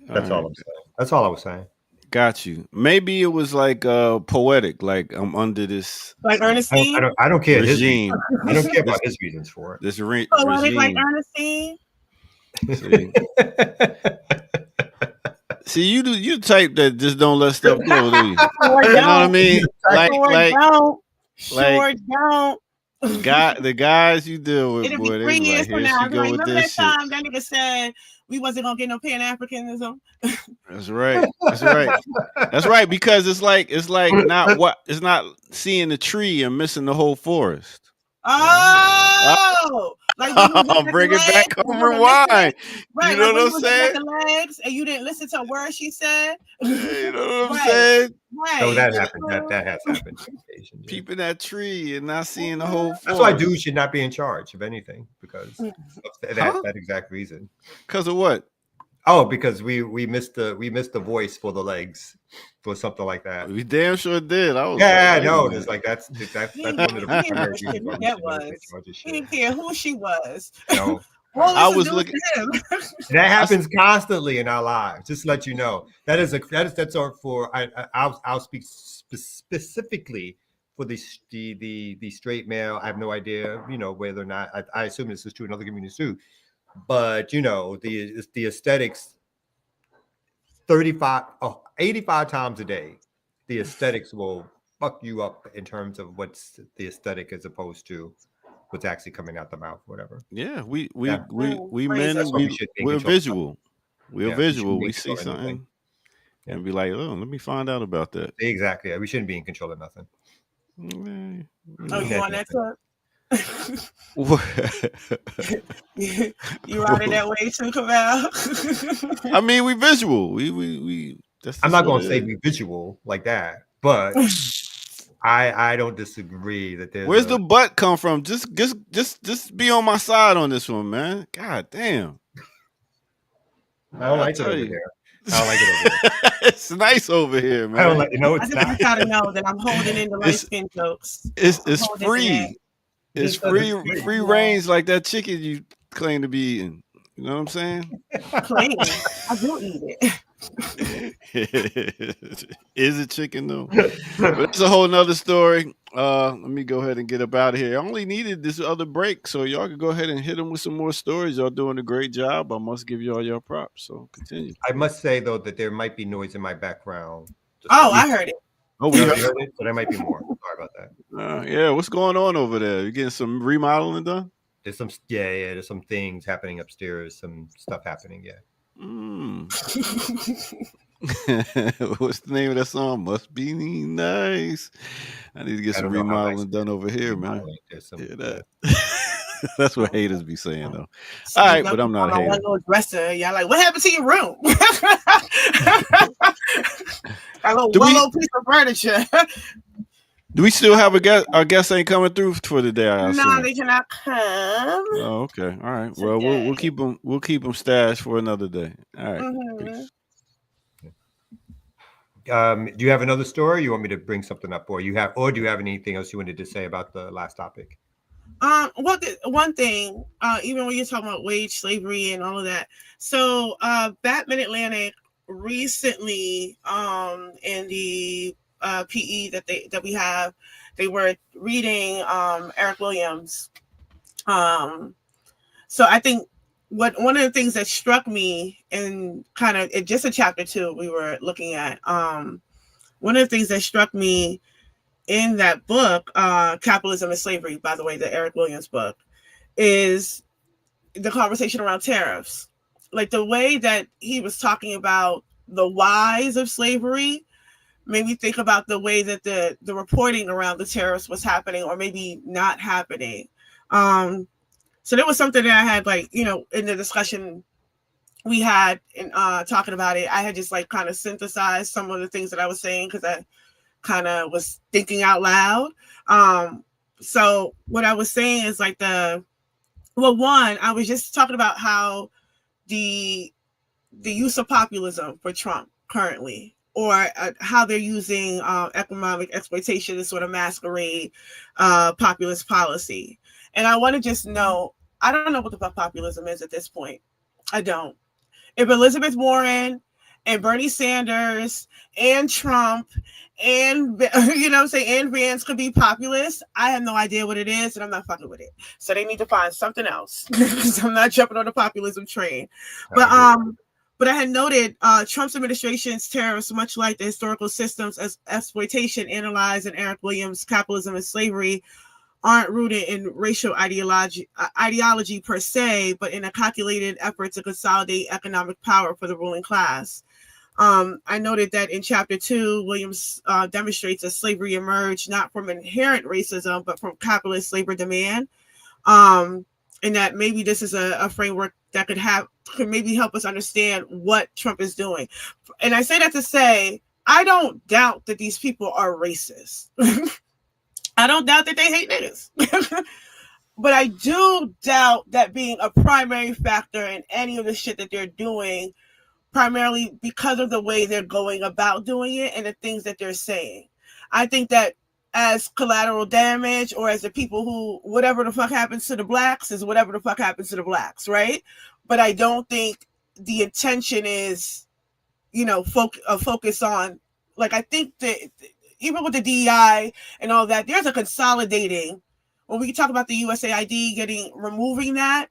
Speaker 4: That's
Speaker 1: All
Speaker 4: all
Speaker 1: right.
Speaker 4: I'm saying. That's all I was saying.
Speaker 1: Got you. Maybe it was like poetic, like I'm under this
Speaker 5: Like Ernestine?
Speaker 4: I don't care his
Speaker 1: regime.
Speaker 4: reasons. I don't care about his reasons for it.
Speaker 1: This
Speaker 5: Poetic like
Speaker 1: regime.
Speaker 5: Ernestine?
Speaker 1: See? See, you the type that just don't let stuff go, do you?
Speaker 5: Sure
Speaker 1: You know what I
Speaker 5: don't.
Speaker 1: mean?
Speaker 5: Sure don't.
Speaker 1: The guys you deal with,
Speaker 5: It'll be
Speaker 1: boy, they
Speaker 5: 3
Speaker 1: be
Speaker 5: years
Speaker 1: like,
Speaker 5: from
Speaker 1: here
Speaker 5: now.
Speaker 1: she
Speaker 5: I'll be
Speaker 1: go
Speaker 5: like,
Speaker 1: with
Speaker 5: remember that
Speaker 1: this shit.
Speaker 5: time that nigga said we wasn't gonna get no Pan-Africanism?
Speaker 1: That's right. That's right. That's right. Because it's like it's not seeing the tree and missing the whole forest.
Speaker 5: Oh, like when you was looking at
Speaker 1: Bring
Speaker 5: the
Speaker 1: it back,
Speaker 5: legs,
Speaker 1: come
Speaker 5: and you were listening,
Speaker 1: rewind.
Speaker 5: right?
Speaker 1: You know
Speaker 5: Like when
Speaker 1: what
Speaker 5: you
Speaker 1: I'm
Speaker 5: was looking at
Speaker 1: saying?
Speaker 5: the legs and you didn't listen to a word she said.
Speaker 1: You know what I'm
Speaker 5: Right.
Speaker 1: saying?
Speaker 5: Right.
Speaker 4: So that happened. That has happened. On occasion, yeah.
Speaker 1: Peeping that tree and not seeing the whole forest.
Speaker 4: That's why dudes should not be in charge of anything because of
Speaker 1: Huh?
Speaker 4: that exact reason.
Speaker 1: Because of what?
Speaker 4: Oh, because we missed the voice for the legs for something like that.
Speaker 1: We damn sure did. I was
Speaker 4: Yeah,
Speaker 1: like,
Speaker 4: no,
Speaker 1: wait a
Speaker 4: it's
Speaker 1: minute.
Speaker 4: like that's
Speaker 5: He
Speaker 4: one
Speaker 5: didn't
Speaker 4: of the
Speaker 5: he didn't
Speaker 4: primary
Speaker 5: give a shit
Speaker 4: reasons why
Speaker 5: who
Speaker 4: we
Speaker 5: that
Speaker 4: should not be in
Speaker 5: was.
Speaker 4: charge of
Speaker 5: He
Speaker 4: shit.
Speaker 5: didn't care who she was.
Speaker 4: No,
Speaker 5: All
Speaker 1: I
Speaker 5: this
Speaker 1: was
Speaker 5: to do
Speaker 1: looking.
Speaker 5: with him.
Speaker 4: that happens constantly in our lives. Just to let you know, that's our for. I'll speak specifically for the straight male. I have no idea, whether or not I assume this is true in other communities too. But the aesthetics. 85 times a day, the aesthetics will fuck you up in terms of what's the aesthetic as opposed to what's actually coming out the mouth, whatever.
Speaker 1: Yeah, we
Speaker 5: Crazy.
Speaker 1: men,
Speaker 4: That's why we should be in
Speaker 1: we're
Speaker 4: control of
Speaker 1: visual. We're
Speaker 4: Yeah, we shouldn't
Speaker 1: visual.
Speaker 4: be in
Speaker 1: We see
Speaker 4: control of anything.
Speaker 1: something
Speaker 4: Yeah.
Speaker 1: and be like, oh, let me find out about that.
Speaker 4: Exactly. Yeah, we shouldn't be in control of nothing.
Speaker 5: Oh, you on that too? You riding that way too, Cavell?
Speaker 1: I mean, we visual. We
Speaker 4: I'm not going to say we visual like that, but I don't disagree that there's.
Speaker 1: Where's the butt come from? Just be on my side on this one, man. God damn.
Speaker 4: I don't like it over there. I don't like it over there.
Speaker 1: It's nice over here, man.
Speaker 4: I don't like. No,
Speaker 5: I
Speaker 4: it's
Speaker 5: just
Speaker 4: not.
Speaker 5: want y'all to know that I'm holding in the light skin jokes.
Speaker 1: It's
Speaker 5: holding
Speaker 1: free. It's free range like that chicken you claim to be eating. You know what I'm saying?
Speaker 5: Plain. I do eat it.
Speaker 1: Is it chicken though? But it's a whole nother story. Let me go ahead and get up out of here. I only needed this other break, so y'all can go ahead and hit them with some more stories. Y'all doing a great job. I must give you all your props. So continue.
Speaker 4: I must say though that there might be noise in my background.
Speaker 5: Oh, I heard it.
Speaker 1: Oh, we
Speaker 4: You
Speaker 1: heard
Speaker 4: heard it, so there might be more. Sorry about that.
Speaker 1: yeah, what's going on over there? You getting some remodeling done?
Speaker 4: There's some there's some things happening upstairs, some stuff happening, yeah.
Speaker 1: What's the name of that song? Must be nice. I need to get some remodeling done over here, man. That. That's what haters be saying though. All right, but I'm not a hater.
Speaker 5: Dresser. Y'all like, what happened to your room? A little piece of furniture.
Speaker 1: Do we still have a guest? Our guest ain't coming through for the day.
Speaker 5: No, they cannot come.
Speaker 1: Oh, okay. All right. Well, we'll keep them. We'll keep them stashed for another day. All right. Peace.
Speaker 4: Do you have another story? You want me to bring something up, or do you have anything else you wanted to say about the last topic?
Speaker 5: Well, one thing, even when you're talking about wage slavery and all of that. So, Batman Atlantic recently, in the PE that we have, they were reading Eric Williams. So I think one of the things that struck me in kind of just in chapter 2 we were looking at, one of the things that struck me in that book, Capitalism and Slavery, by the way, the Eric Williams book, is the conversation around tariffs. Like the way that he was talking about the whys of slavery made me think about the way that the reporting around the tariffs was happening or maybe not happening. So there was something that I had, like, in the discussion we had in talking about it, I had just like kind of synthesized some of the things that I was saying because I kind of was thinking out loud. So what I was saying is like one, I was just talking about how the use of populism for Trump currently or how they're using economic exploitation to sort of masquerade populist policy. And I want to just know, I don't know what the fuck populism is at this point. I don't. If Elizabeth Warren and Bernie Sanders and Trump and, you know what I'm saying, and Vance could be populist, I have no idea what it is, and I'm not fucking with it. So they need to find something else, because I'm not jumping on the populism train. But I had noted Trump's administration's tariffs, much like the historical systems as exploitation analyzed in Eric Williams' Capitalism and Slavery, aren't rooted in racial ideology per se, but in a calculated effort to consolidate economic power for the ruling class. I noted that in Chapter 2, Williams demonstrates that slavery emerged not from inherent racism, but from capitalist labor demand. And that maybe this is a framework that could maybe help us understand what Trump is doing. And I say that to say, I don't doubt that these people are racist. I don't doubt that they hate niggas. But I do doubt that being a primary factor in any of the shit that they're doing, primarily because of the way they're going about doing it and the things that they're saying. I think that as collateral damage, or as the people who, whatever the fuck happens to the blacks is whatever the fuck happens to the blacks, right? But I don't think the intention is, you know, focus on, like, I think that even with the DEI and all that, there's a consolidating. When we talk about the USAID removing that,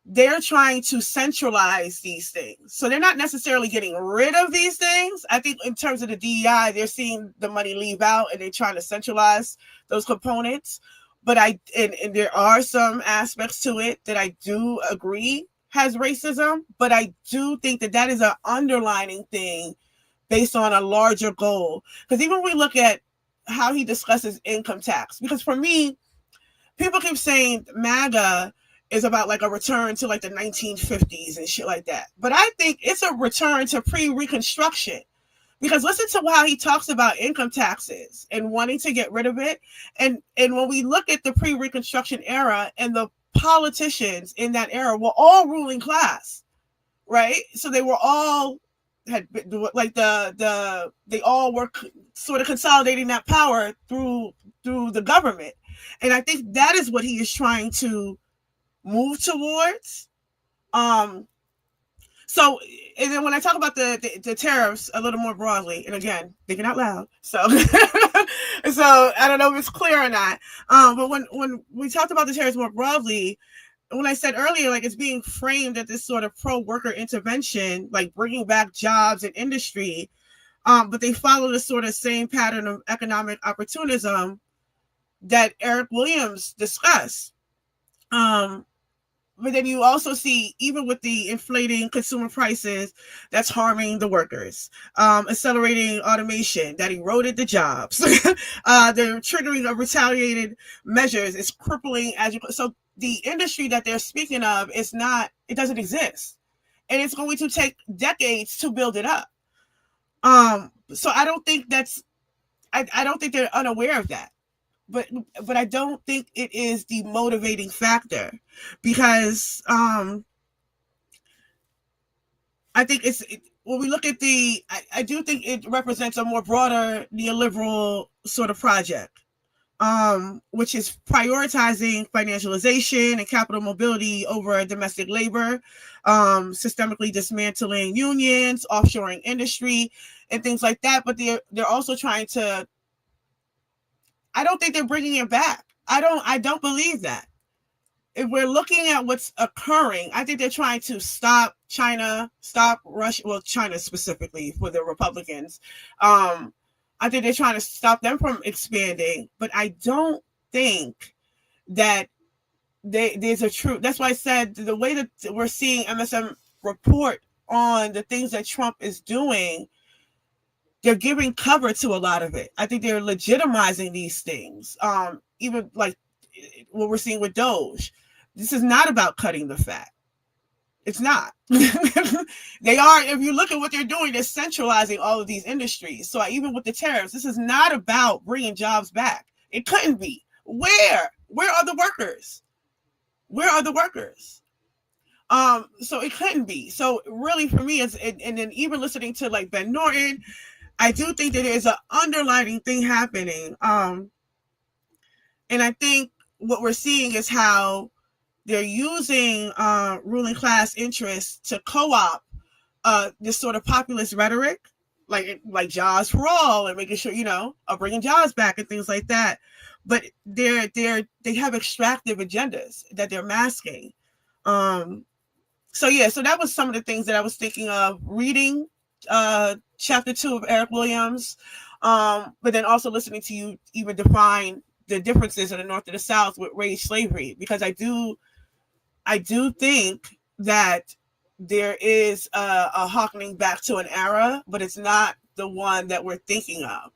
Speaker 5: they're trying to centralize these things. So they're not necessarily getting rid of these things. I think in terms of the DEI, they're seeing the money leave out and they're trying to centralize those components. But and there are some aspects to it that I do agree has racism, but I do think that is an underlining thing based on a larger goal. Because even when we look at how he discusses income tax, because for me, people keep saying MAGA is about like a return to like the 1950s and shit like that. But I think it's a return to pre-Reconstruction, because listen to how he talks about income taxes and wanting to get rid of it. And when we look at the pre-Reconstruction era, and the politicians in that era were all ruling class, right? So they were all they all were sort of consolidating that power through the government. And I think that is what he is trying to move towards. So, and then when I talk about the tariffs a little more broadly, and again, thinking out loud, so I don't know if it's clear or not. But when we talked about the tariffs more broadly, when I said earlier, like, it's being framed as this sort of pro-worker intervention, like bringing back jobs and industry, but they follow the sort of same pattern of economic opportunism that Eric Williams discussed. But then you also see, even with the inflating consumer prices, that's harming the workers, accelerating automation that eroded the jobs. They're triggering of retaliated measures. It's crippling so the industry that they're speaking of it doesn't exist. And it's going to take decades to build it up. So I don't think I don't think they're unaware of that. But I don't think it is the motivating factor, because I think when we look at I do think it represents a more broader neoliberal sort of project, which is prioritizing financialization and capital mobility over domestic labor, systemically dismantling unions, offshoring industry, and things like that. But they're also trying to. I don't think they're bringing it back. I don't believe that. If we're looking at what's occurring, I think they're trying to stop China, stop Russia, well, China specifically for the Republicans. I think they're trying to stop them from expanding, but I don't think that there's a true, that's why I said the way that we're seeing MSM report on the things that Trump is doing, they're giving cover to a lot of it. I think they're legitimizing these things. Even like what we're seeing with Doge. This is not about cutting the fat. It's not. They are, if you look at what they're doing, they're centralizing all of these industries. So even with the tariffs, this is not about bringing jobs back. It couldn't be. Where are the workers? Where are the workers? So it couldn't be. So really for me, and then even listening to like Ben Norton, I do think that there's an underlying thing happening. And I think what we're seeing is how they're using ruling class interests to co-opt this sort of populist rhetoric, like jobs for all, and making sure bringing jobs back and things like that. But they have extractive agendas that they're masking. So that was some of the things that I was thinking of reading chapter 2 of Eric Williams, but then also listening to you even define the differences in the North and the South with race slavery, because I do think that there is a harkening back to an era, but it's not the one that we're thinking of.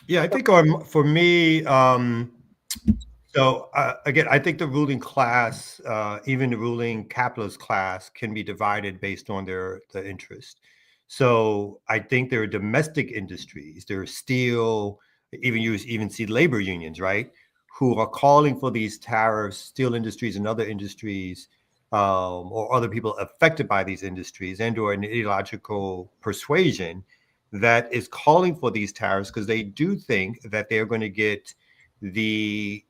Speaker 4: Yeah, I think for me, so again, I think the ruling class, even the ruling capitalist class, can be divided based on the interest. So I think there are domestic industries, there are steel, even see labor unions, right, who are calling for these tariffs, steel industries and other industries, or other people affected by these industries, and or an ideological persuasion that is calling for these tariffs because they do think that they're going to get the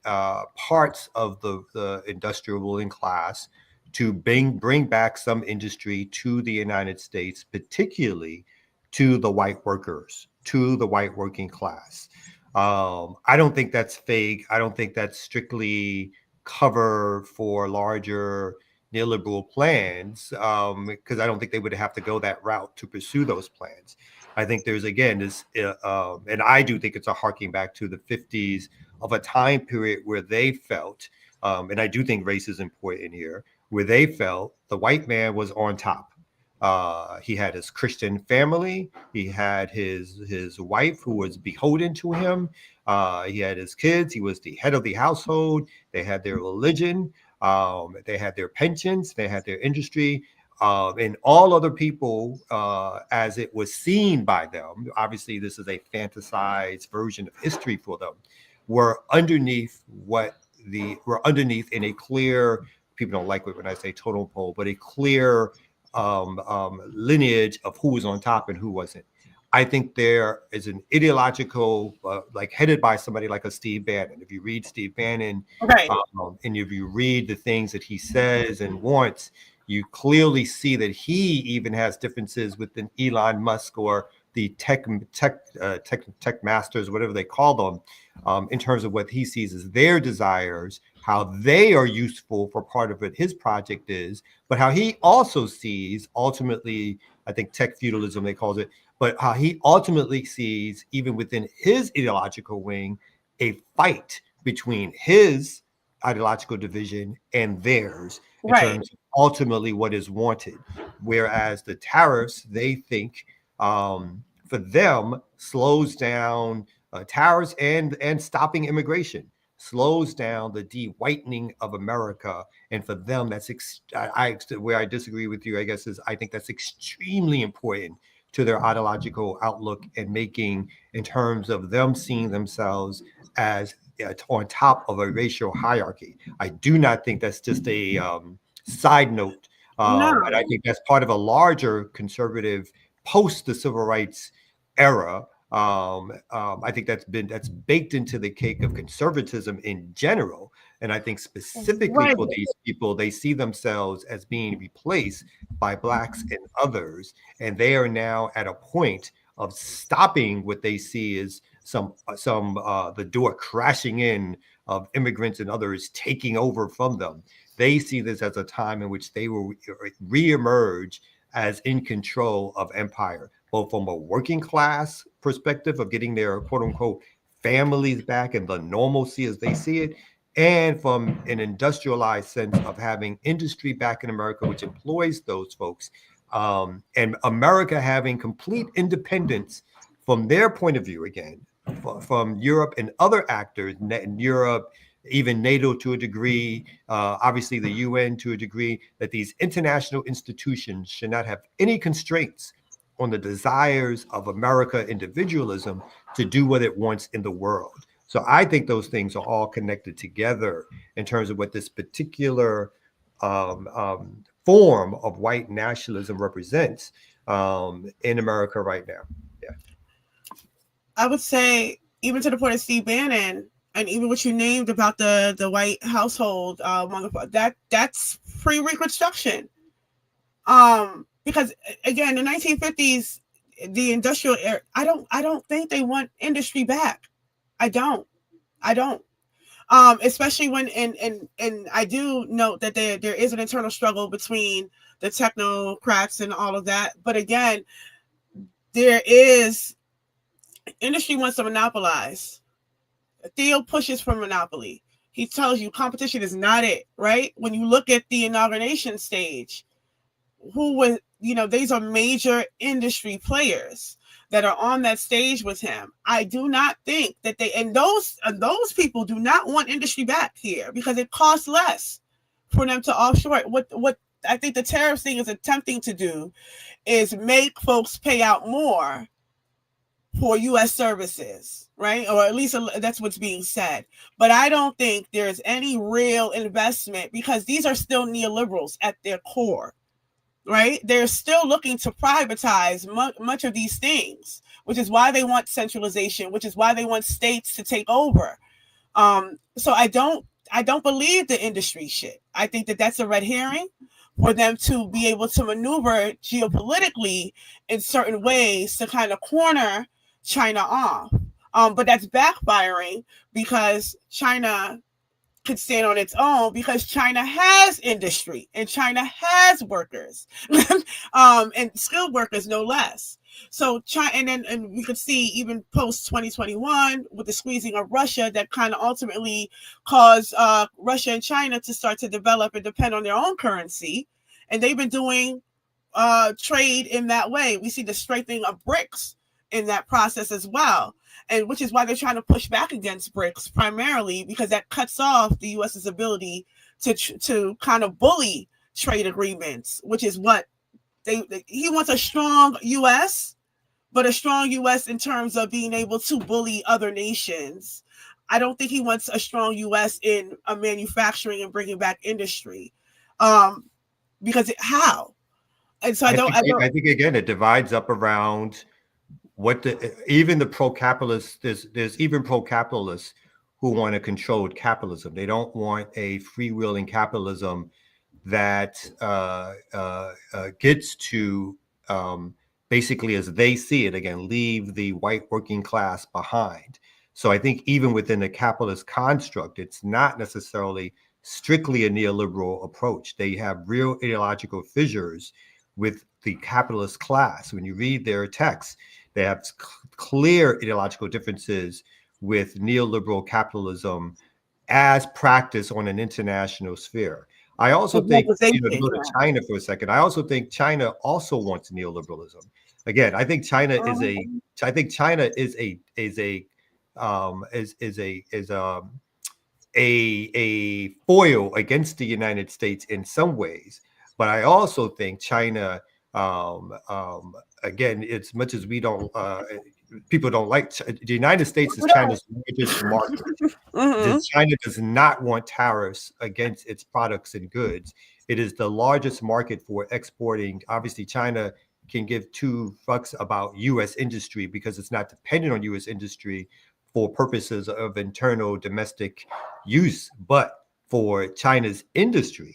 Speaker 4: parts of the industrial ruling class to bring back some industry to the United States, particularly to the white workers, to the white working class. I don't think that's fake. I don't think that's strictly cover for larger neoliberal plans, because I don't think they would have to go that route to pursue those plans. I think there's, again, this, and I do think it's a harking back to the 50s of a time period where they felt, and I do think race is important here, where they felt the white man was on top. He had his Christian family. He had his wife who was beholden to him. He had his kids. He was the head of the household. They had their religion. They had their pensions. They had their industry. And all other people, as it was seen by them, obviously this is a fantasized version of history for them, were underneath in a clear, people don't like it when I say totem pole, but a clear lineage of who was on top and who wasn't. I think there is an ideological, like headed by somebody like a Steve Bannon. If you read Steve Bannon,
Speaker 5: right,
Speaker 4: and if you read the things that he says and wants, you clearly see that he even has differences with an Elon Musk or the tech masters, whatever they call them, in terms of what he sees as their desires, how they are useful for part of what his project is, but how he also sees ultimately, I think tech feudalism they call it, but how he ultimately sees, even within his ideological wing, a fight between his ideological division and theirs in
Speaker 5: right,
Speaker 4: terms of ultimately what is wanted. Whereas the tariffs, they think, for them, slows down tariffs and stopping immigration, slows down the de-whitening of America. And for them, that's where I disagree with you, I guess, is I think that's extremely important to their ideological outlook and making, in terms of them seeing themselves as on top of a racial hierarchy. I do not think that's just a side note.
Speaker 5: no,
Speaker 4: And I think that's part of a larger conservative post the civil rights era. I think that's baked into the cake of conservatism in general. And I think specifically for these people, they see themselves as being replaced by Blacks and others. And they are now at a point of stopping what they see as the door crashing in of immigrants and others taking over from them. They see this as a time in which they will reemerge as in control of empire, both from a working class perspective of getting their quote unquote families back and the normalcy as they see it, and from an industrialized sense of having industry back in America, which employs those folks, and America having complete independence from their point of view, again, from Europe and other actors in Europe, even NATO to a degree, obviously the UN to a degree, that these international institutions should not have any constraints on the desires of America individualism to do what it wants in the world. So I think those things are all connected together in terms of what this particular form of white nationalism represents. in America right now. Yeah.
Speaker 5: I would say, even to the point of Steve Bannon, and even what you named about the white household, that's pre-Reconstruction. Because again, the 1950s, the industrial era, I don't think they want industry back. I don't. Especially when, and I do note that there is an internal struggle between the technocrats and all of that. But again, there is, industry wants to monopolize. Theo pushes for monopoly. He tells you competition is not it, right? When you look at the inauguration stage, who was, these are major industry players that are on that stage with him. I do not think that those people do not want industry back here because it costs less for them to offshore it. What I think the tariff thing is attempting to do is make folks pay out more for U.S. services, right? Or at least that's what's being said. But I don't think there's any real investment because these are still neoliberals at their core, right? They're still looking to privatize much of these things, which is why they want centralization, which is why they want states to take over. So I don't believe the industry shit. I think that that's a red herring for them to be able to maneuver geopolitically in certain ways to kind of corner China off. But that's backfiring because China could stand on its own because China has industry and China has workers and skilled workers no less. So China, and we could see even post 2021 with the squeezing of Russia that kind of ultimately caused Russia and China to start to develop and depend on their own currency. And they've been doing trade in that way. We see the strengthening of BRICS in that process as well. And which is why they're trying to push back against BRICS primarily because that cuts off the U.S.'s ability to kind of bully trade agreements, which is what he wants, a strong U.S., but a strong U.S. in terms of being able to bully other nations. I don't think he wants a strong U.S. in manufacturing and bringing back industry, because how? And so I
Speaker 4: think again it divides up around what even the pro-capitalists. There's even pro-capitalists who want a controlled capitalism. They don't want a freewheeling capitalism that gets to basically, as they see it, again, leave the white working class behind. So I think even within the capitalist construct, it's not necessarily strictly a neoliberal approach. They have real ideological fissures with the capitalist class. When you read their texts, they have clear ideological differences with neoliberal capitalism as practiced on an international sphere. I also think, to go to China for a second, I also think China also wants neoliberalism. Again, I think China is a foil against the United States in some ways. But I also think China, again, as much as we don't, people don't like the United States is China's largest market. China does not want tariffs against its products and goods. It is the largest market for exporting. Obviously, China can give two fucks about U.S. industry because it's not dependent on U.S. industry for purposes of internal domestic use. But for China's industry,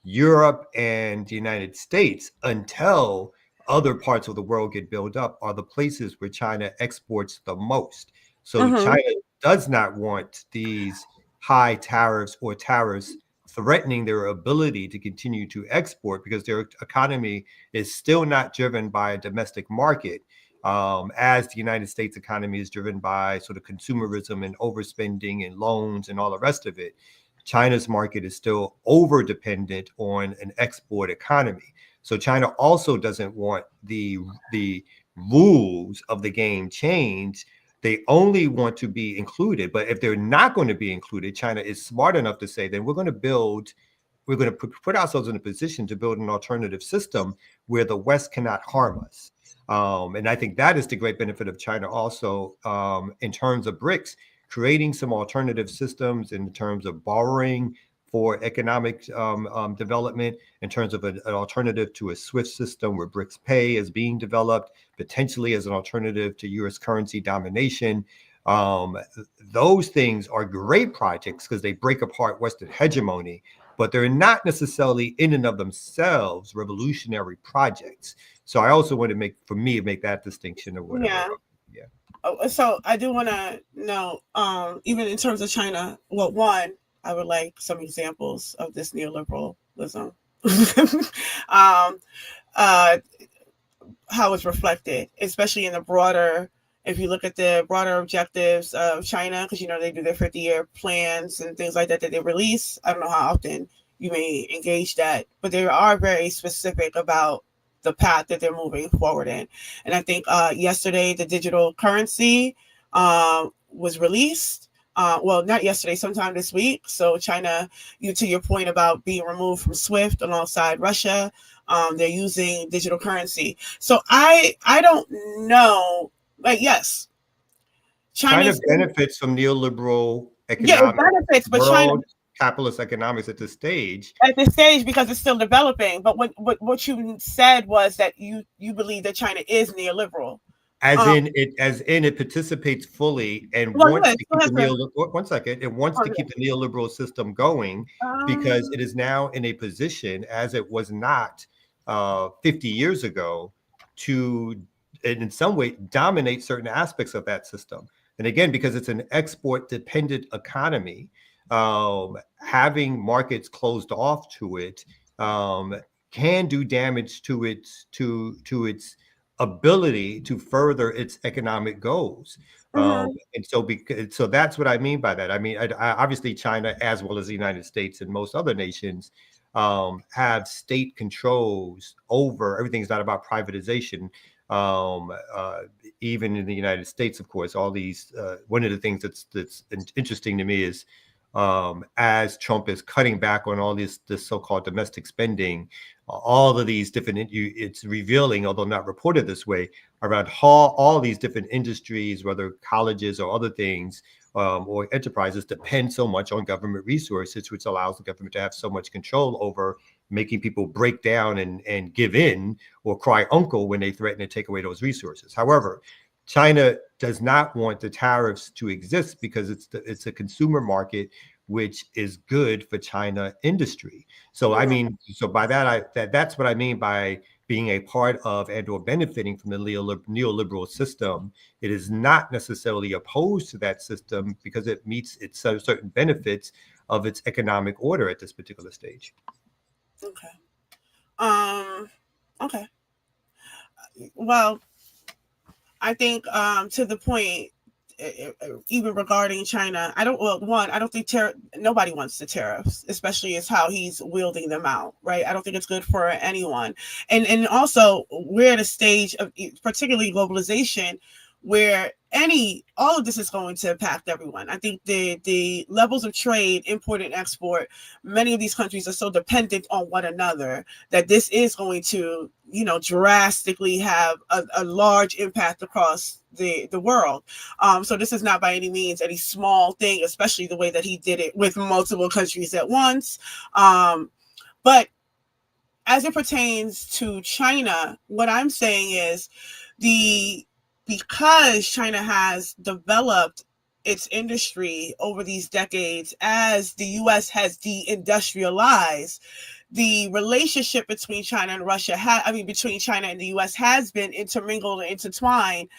Speaker 4: Europe and the United States, until other parts of the world get built up, are the places where China exports the most. So China does not want these high tariffs or tariffs threatening their ability to continue to export, because their economy is still not driven by a domestic market, as the United States economy is driven by sort of consumerism and overspending and loans and all the rest of it. China's market is still over dependent on an export economy. So China also doesn't want the rules of the game changed. They only want to be included. But if they're not going to be included, China is smart enough to say, then we're going to put ourselves in a position to build an alternative system where the West cannot harm us. And I think that is the great benefit of China also, in terms of BRICS, creating some alternative systems in terms of borrowing for economic development in terms of an alternative to a SWIFT system where BRICS pay is being developed, potentially as an alternative to U.S. currency domination. Those things are great projects because they break apart Western hegemony, but they're not necessarily in and of themselves revolutionary projects. So I also want to make that distinction or whatever.
Speaker 5: Yeah.
Speaker 4: Yeah.
Speaker 5: So I do want to know, even in terms of China, well, one, I would like some examples of this neoliberalism, how it's reflected, especially in the broader, if you look at the broader objectives of China, because, you know, they do their 50-year plans and things like that they release. I don't know how often you may engage that, but they are very specific about the path that they're moving forward in. And I think yesterday, the digital currency was released. Well, not yesterday, sometime this week. So China, to your point about being removed from SWIFT alongside Russia, they're using digital currency. So I don't know. Like, yes,
Speaker 4: China benefits from neoliberal economics.
Speaker 5: Yeah, it benefits, but China
Speaker 4: capitalist economics at this stage.
Speaker 5: At this stage, because it's still developing. But what you said was that you believe that China is neoliberal.
Speaker 4: As in it participates fully and wants to keep the neoliberal system going because it is now in a position, as it was not 50 years ago, to in some way dominate certain aspects of that system. And again, because it's an export dependent economy, having markets closed off to it can do damage to its ability to further its economic goals. And so that's what I mean by that. I mean, obviously China, as well as the United States and most other nations, have state controls over everything. Is not about privatization. Even in the United States, of course, all these, one of the things that's interesting to me is as Trump is cutting back on all this so-called domestic spending, all of these different, it's revealing, although not reported this way, around how all these different industries, whether colleges or other things, or enterprises, depend so much on government resources, which allows the government to have so much control over making people break down and give in or cry uncle when they threaten to take away those resources. However, China does not want the tariffs to exist because it's a consumer market, which is good for China industry. So I mean, so by that, that's what I mean by being a part of and or benefiting from the neoliberal system. It is not necessarily opposed to that system because it meets its certain benefits of its economic order at this particular stage.
Speaker 5: Okay. Okay. Well, I think to the point, even regarding China, I don't think nobody wants the tariffs, especially as how he's wielding them out, right? I don't think it's good for anyone. And also we're at a stage of particularly globalization where all of this is going to impact everyone. I think the levels of trade, import and export, many of these countries are so dependent on one another that this is going to, drastically have a large impact across the world. So this is not by any means any small thing, especially the way that he did it with multiple countries at once. But as it pertains to China, what I'm saying is because China has developed its industry over these decades, as the U.S. has deindustrialized, the relationship between China and Russia, between China and the U.S. has been intermingled and intertwined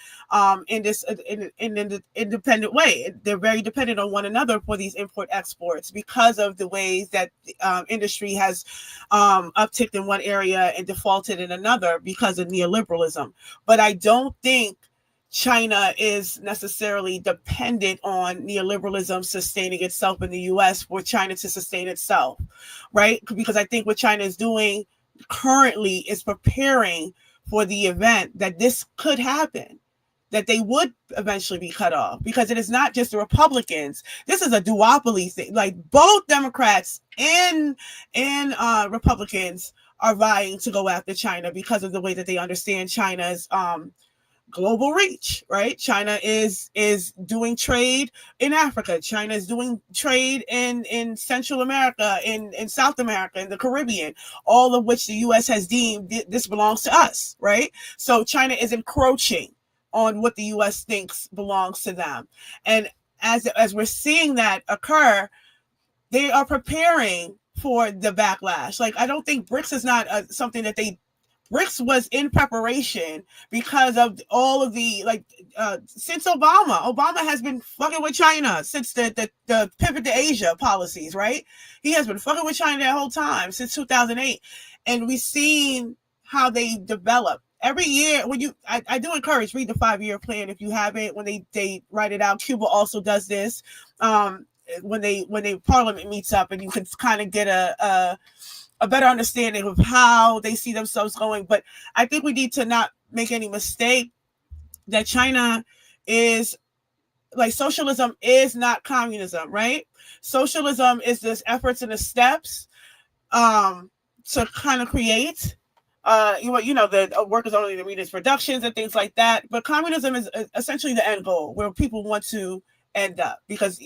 Speaker 5: in this in an independent way. They're very dependent on one another for these import-exports because of the ways that industry has upticked in one area and defaulted in another because of neoliberalism. But I don't think China is necessarily dependent on neoliberalism sustaining itself in the U.S. for China to sustain itself, right? Because I think what China is doing currently is preparing for the event that this could happen, that they would eventually be cut off, because it is not just the Republicans. This is a duopoly thing. Like both Democrats and Republicans are vying to go after China because of the way that they understand China's global reach, right? China is doing trade in Africa. China is doing trade in Central America, in South America, in the Caribbean, all of which the U.S. has deemed this belongs to us, right? So China is encroaching on what the U.S. thinks belongs to them. And as we're seeing that occur, they are preparing for the backlash. Like, I don't think BRICS is not something that BRICS was in preparation because of all of the, since Obama has been fucking with China since the pivot to Asia policies, right? He has been fucking with China that whole time since 2008. And we've seen how they develop. Every year, I do encourage, read the 5-year plan if you haven't, when they write it out. Cuba also does this. When they parliament meets up, and you can kind of get a better understanding of how they see themselves going. But I think we need to not make any mistake that China is, like, socialism is not communism, right? Socialism is this efforts and the steps to kind of create the workers only the medians productions and things like that. But communism is essentially the end goal, where people want to end up, because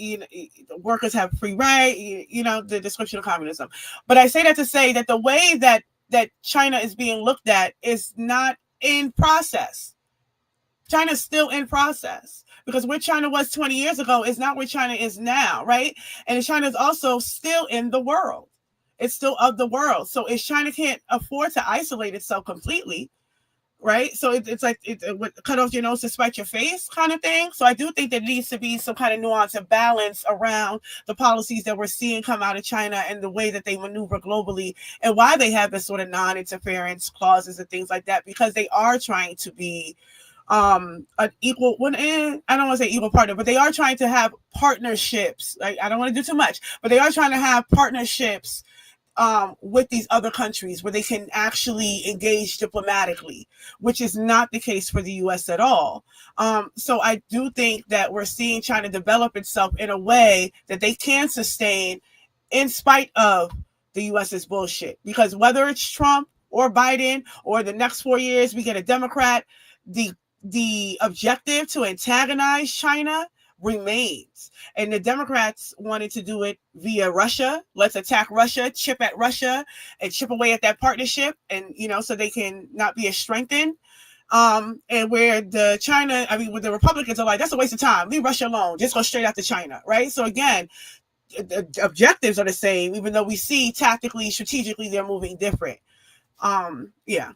Speaker 5: workers have free right, the description of communism. But I say that to say that the way that China is being looked at is not in process. China is still in process, because where China was 20 years ago is not where China is now, right? And China is also still in the world. It's still of the world. So if China can't afford to isolate itself completely, right? So it's like cut off your nose to spite your face kind of thing. So I do think there needs to be some kind of nuance and balance around the policies that we're seeing come out of China and the way that they maneuver globally, and why they have this sort of non-interference clauses and things like that, because they are trying to be an equal one. I don't want to say equal partner, but they are trying to have partnerships. Like, I don't want to do too much, but they are trying to have partnerships with these other countries where they can actually engage diplomatically, which is not the case for the U.S. at all. So I do think that we're seeing China develop itself in a way that they can sustain in spite of the U.S.'s bullshit. Because whether it's Trump or Biden or the next 4 years we get a Democrat, the objective to antagonize China remains. And the Democrats wanted to do it via Russia. Let's attack Russia, chip at Russia, and chip away at that partnership, and so they can not be as strengthened. And where where the Republicans are like, that's a waste of time. Leave Russia alone. Just go straight after China, right? So again, the objectives are the same, even though we see tactically, strategically, they're moving different. Yeah,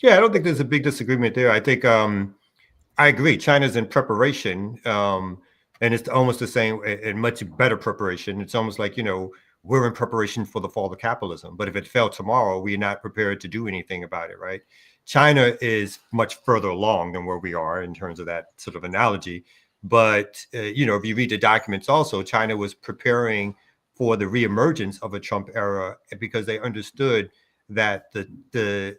Speaker 4: I don't think there's a big disagreement there. I think I agree. China's in preparation, and it's almost the same and much better preparation. It's almost like, we're in preparation for the fall of capitalism. But if it fell tomorrow, we're not prepared to do anything about it, right? China is much further along than where we are in terms of that sort of analogy. But, if you read the documents also, China was preparing for the reemergence of a Trump era because they understood that the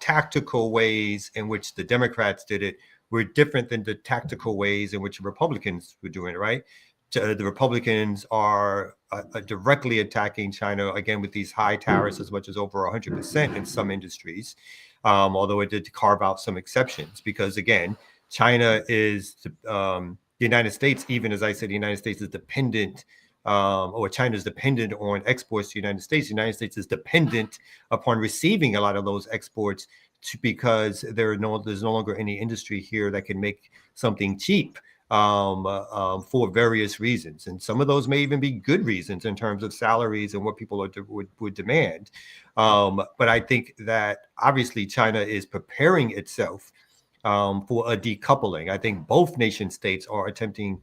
Speaker 4: tactical ways in which the Democrats did it were different than the tactical ways in which Republicans were doing it, right? The Republicans are directly attacking China, again, with these high tariffs as much as over 100% in some industries, although it did carve out some exceptions because, again, China is the United States, even as I said, the United States is dependent or China is dependent on exports to the United States. The United States is dependent upon receiving a lot of those exports because there's no longer any industry here that can make something cheap for various reasons. And some of those may even be good reasons in terms of salaries and what people would demand. But I think that obviously China is preparing itself for a decoupling. I think both nation states are attempting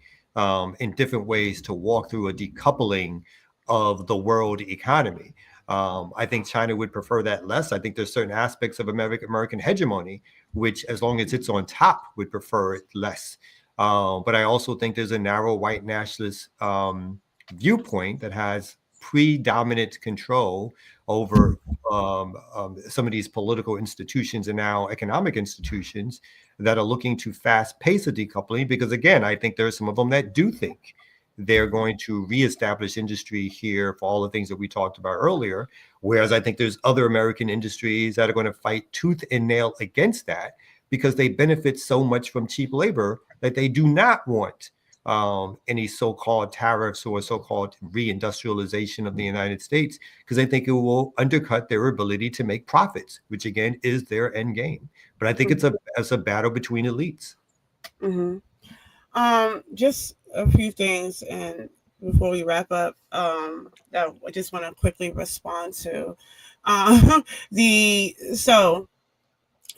Speaker 4: in different ways to walk through a decoupling of the world economy. I think China would prefer that less. I think there's certain aspects of American hegemony, which as long as it's on top, would prefer it less. But I also think there's a narrow white nationalist viewpoint that has predominant control over some of these political institutions and now economic institutions that are looking to fast pace a decoupling. Because again, I think there are some of them that do think they're going to reestablish industry here for all the things that we talked about earlier. Whereas I think there's other American industries that are going to fight tooth and nail against that because they benefit so much from cheap labor that they do not want any so-called tariffs or so-called reindustrialization of the United States, because they think it will undercut their ability to make profits, which again is their end game. But I think it's a battle between elites.
Speaker 5: Mm-hmm. Just a few things, and before we wrap up, that I just want to quickly respond to.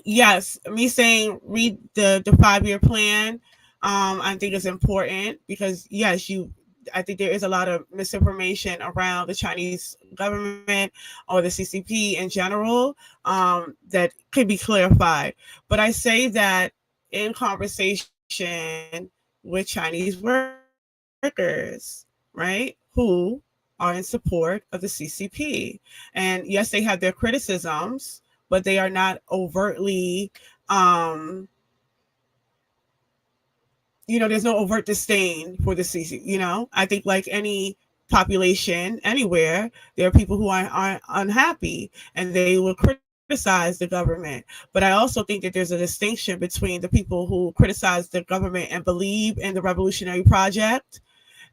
Speaker 5: Yes, me saying read the 5-year plan. I think is important because yes, I think there is a lot of misinformation around the Chinese government or the CCP in general that could be clarified. But I say that in conversation with Chinese workers, right, who are in support of the CCP. And yes, they have their criticisms, but they are not overtly, there's no overt disdain for the CCP. I think like any population anywhere, there are people who are unhappy and they will criticize the government. But I also think that there's a distinction between the people who criticize the government and believe in the revolutionary project,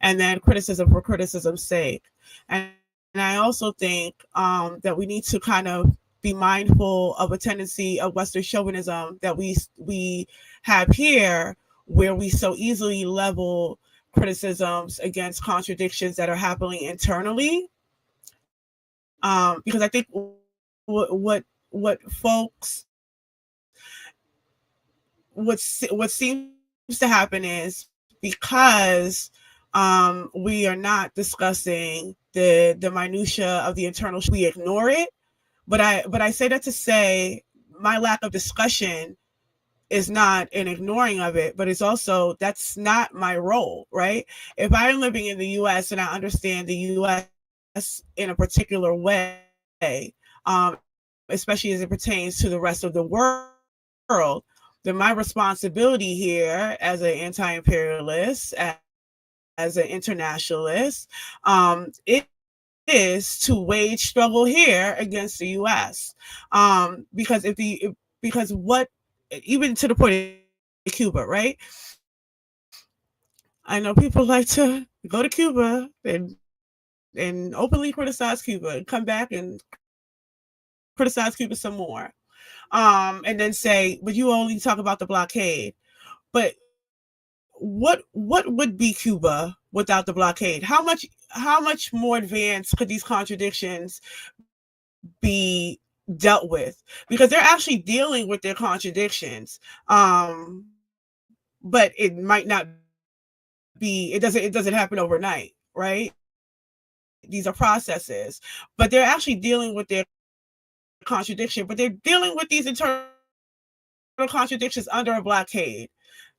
Speaker 5: and then criticism for criticism's sake. And I also think that we need to kind of be mindful of a tendency of Western chauvinism that we have here, where we so easily level criticisms against contradictions that are happening internally. Because I think what folks, what seems to happen is, because we are not discussing the minutia of the internal, we ignore it. But I say that to say my lack of discussion is not an ignoring of it, but it's also, that's not my role, right? If I'm living in the US and I understand the US in a particular way, especially as it pertains to the rest of the world, then my responsibility here as an anti-imperialist, as an internationalist, it is to wage struggle here against the US. Because even to the point of Cuba, right? I know people like to go to Cuba and openly criticize Cuba and come back and criticize Cuba some more. And then say, but you only talk about the blockade. But what would be Cuba without the blockade? How much more advanced could these contradictions be dealt with? Because they're actually dealing with their contradictions. But it might not be, it doesn't happen overnight, right? These are processes, but they're actually dealing with their contradiction, but they're dealing with these internal contradictions under a blockade.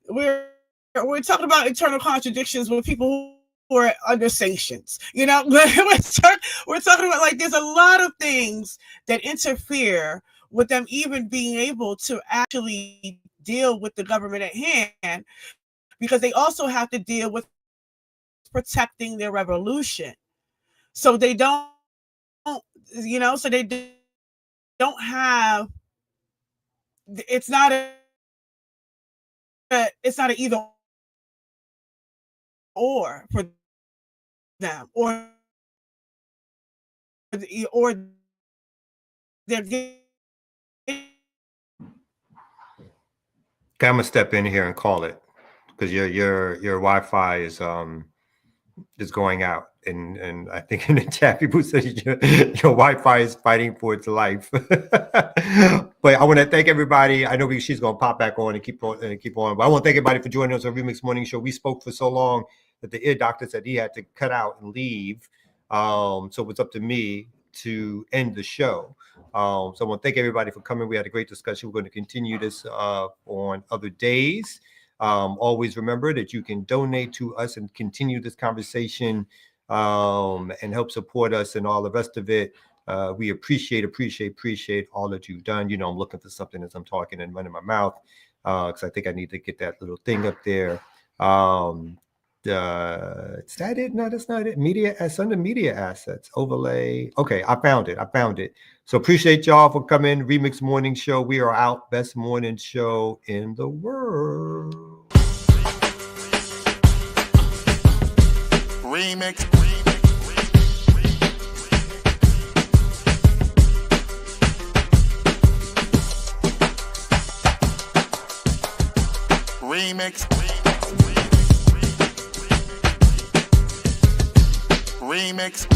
Speaker 5: We're talking about internal contradictions with people who are under sanctions. We're talking about, like, there's a lot of things that interfere with them even being able to actually deal with the government at hand, because they also have to deal with protecting their revolution. So they don't, so they don't have, it's not an either or for them, or they're getting.
Speaker 4: Okay, I'm gonna step in here and call it, because your Wi-Fi is going out, and I think in the chat people said your Wi-Fi is fighting for its life. But I want to thank everybody. I know she's gonna pop back on and keep on. But I want to thank everybody for joining us on Remix Morning Show. We spoke for so long that the ear doctor said he had to cut out and leave. So it's up to me to end the show. So I want to thank everybody for coming. We had a great discussion. We're going to continue this on other days. Always remember that you can donate to us and continue this conversation and help support us and all the rest of it. We appreciate all that you've done. I'm looking for something as I'm talking and running my mouth, because I think I need to get that little thing up there. Is that it? No, that's not it. Media, it's under media assets, overlay. Okay, I found it. So appreciate y'all for coming. Remix Morning Show. We are out. Best morning show in the world.
Speaker 6: Remix. Remix. Remix. Remix.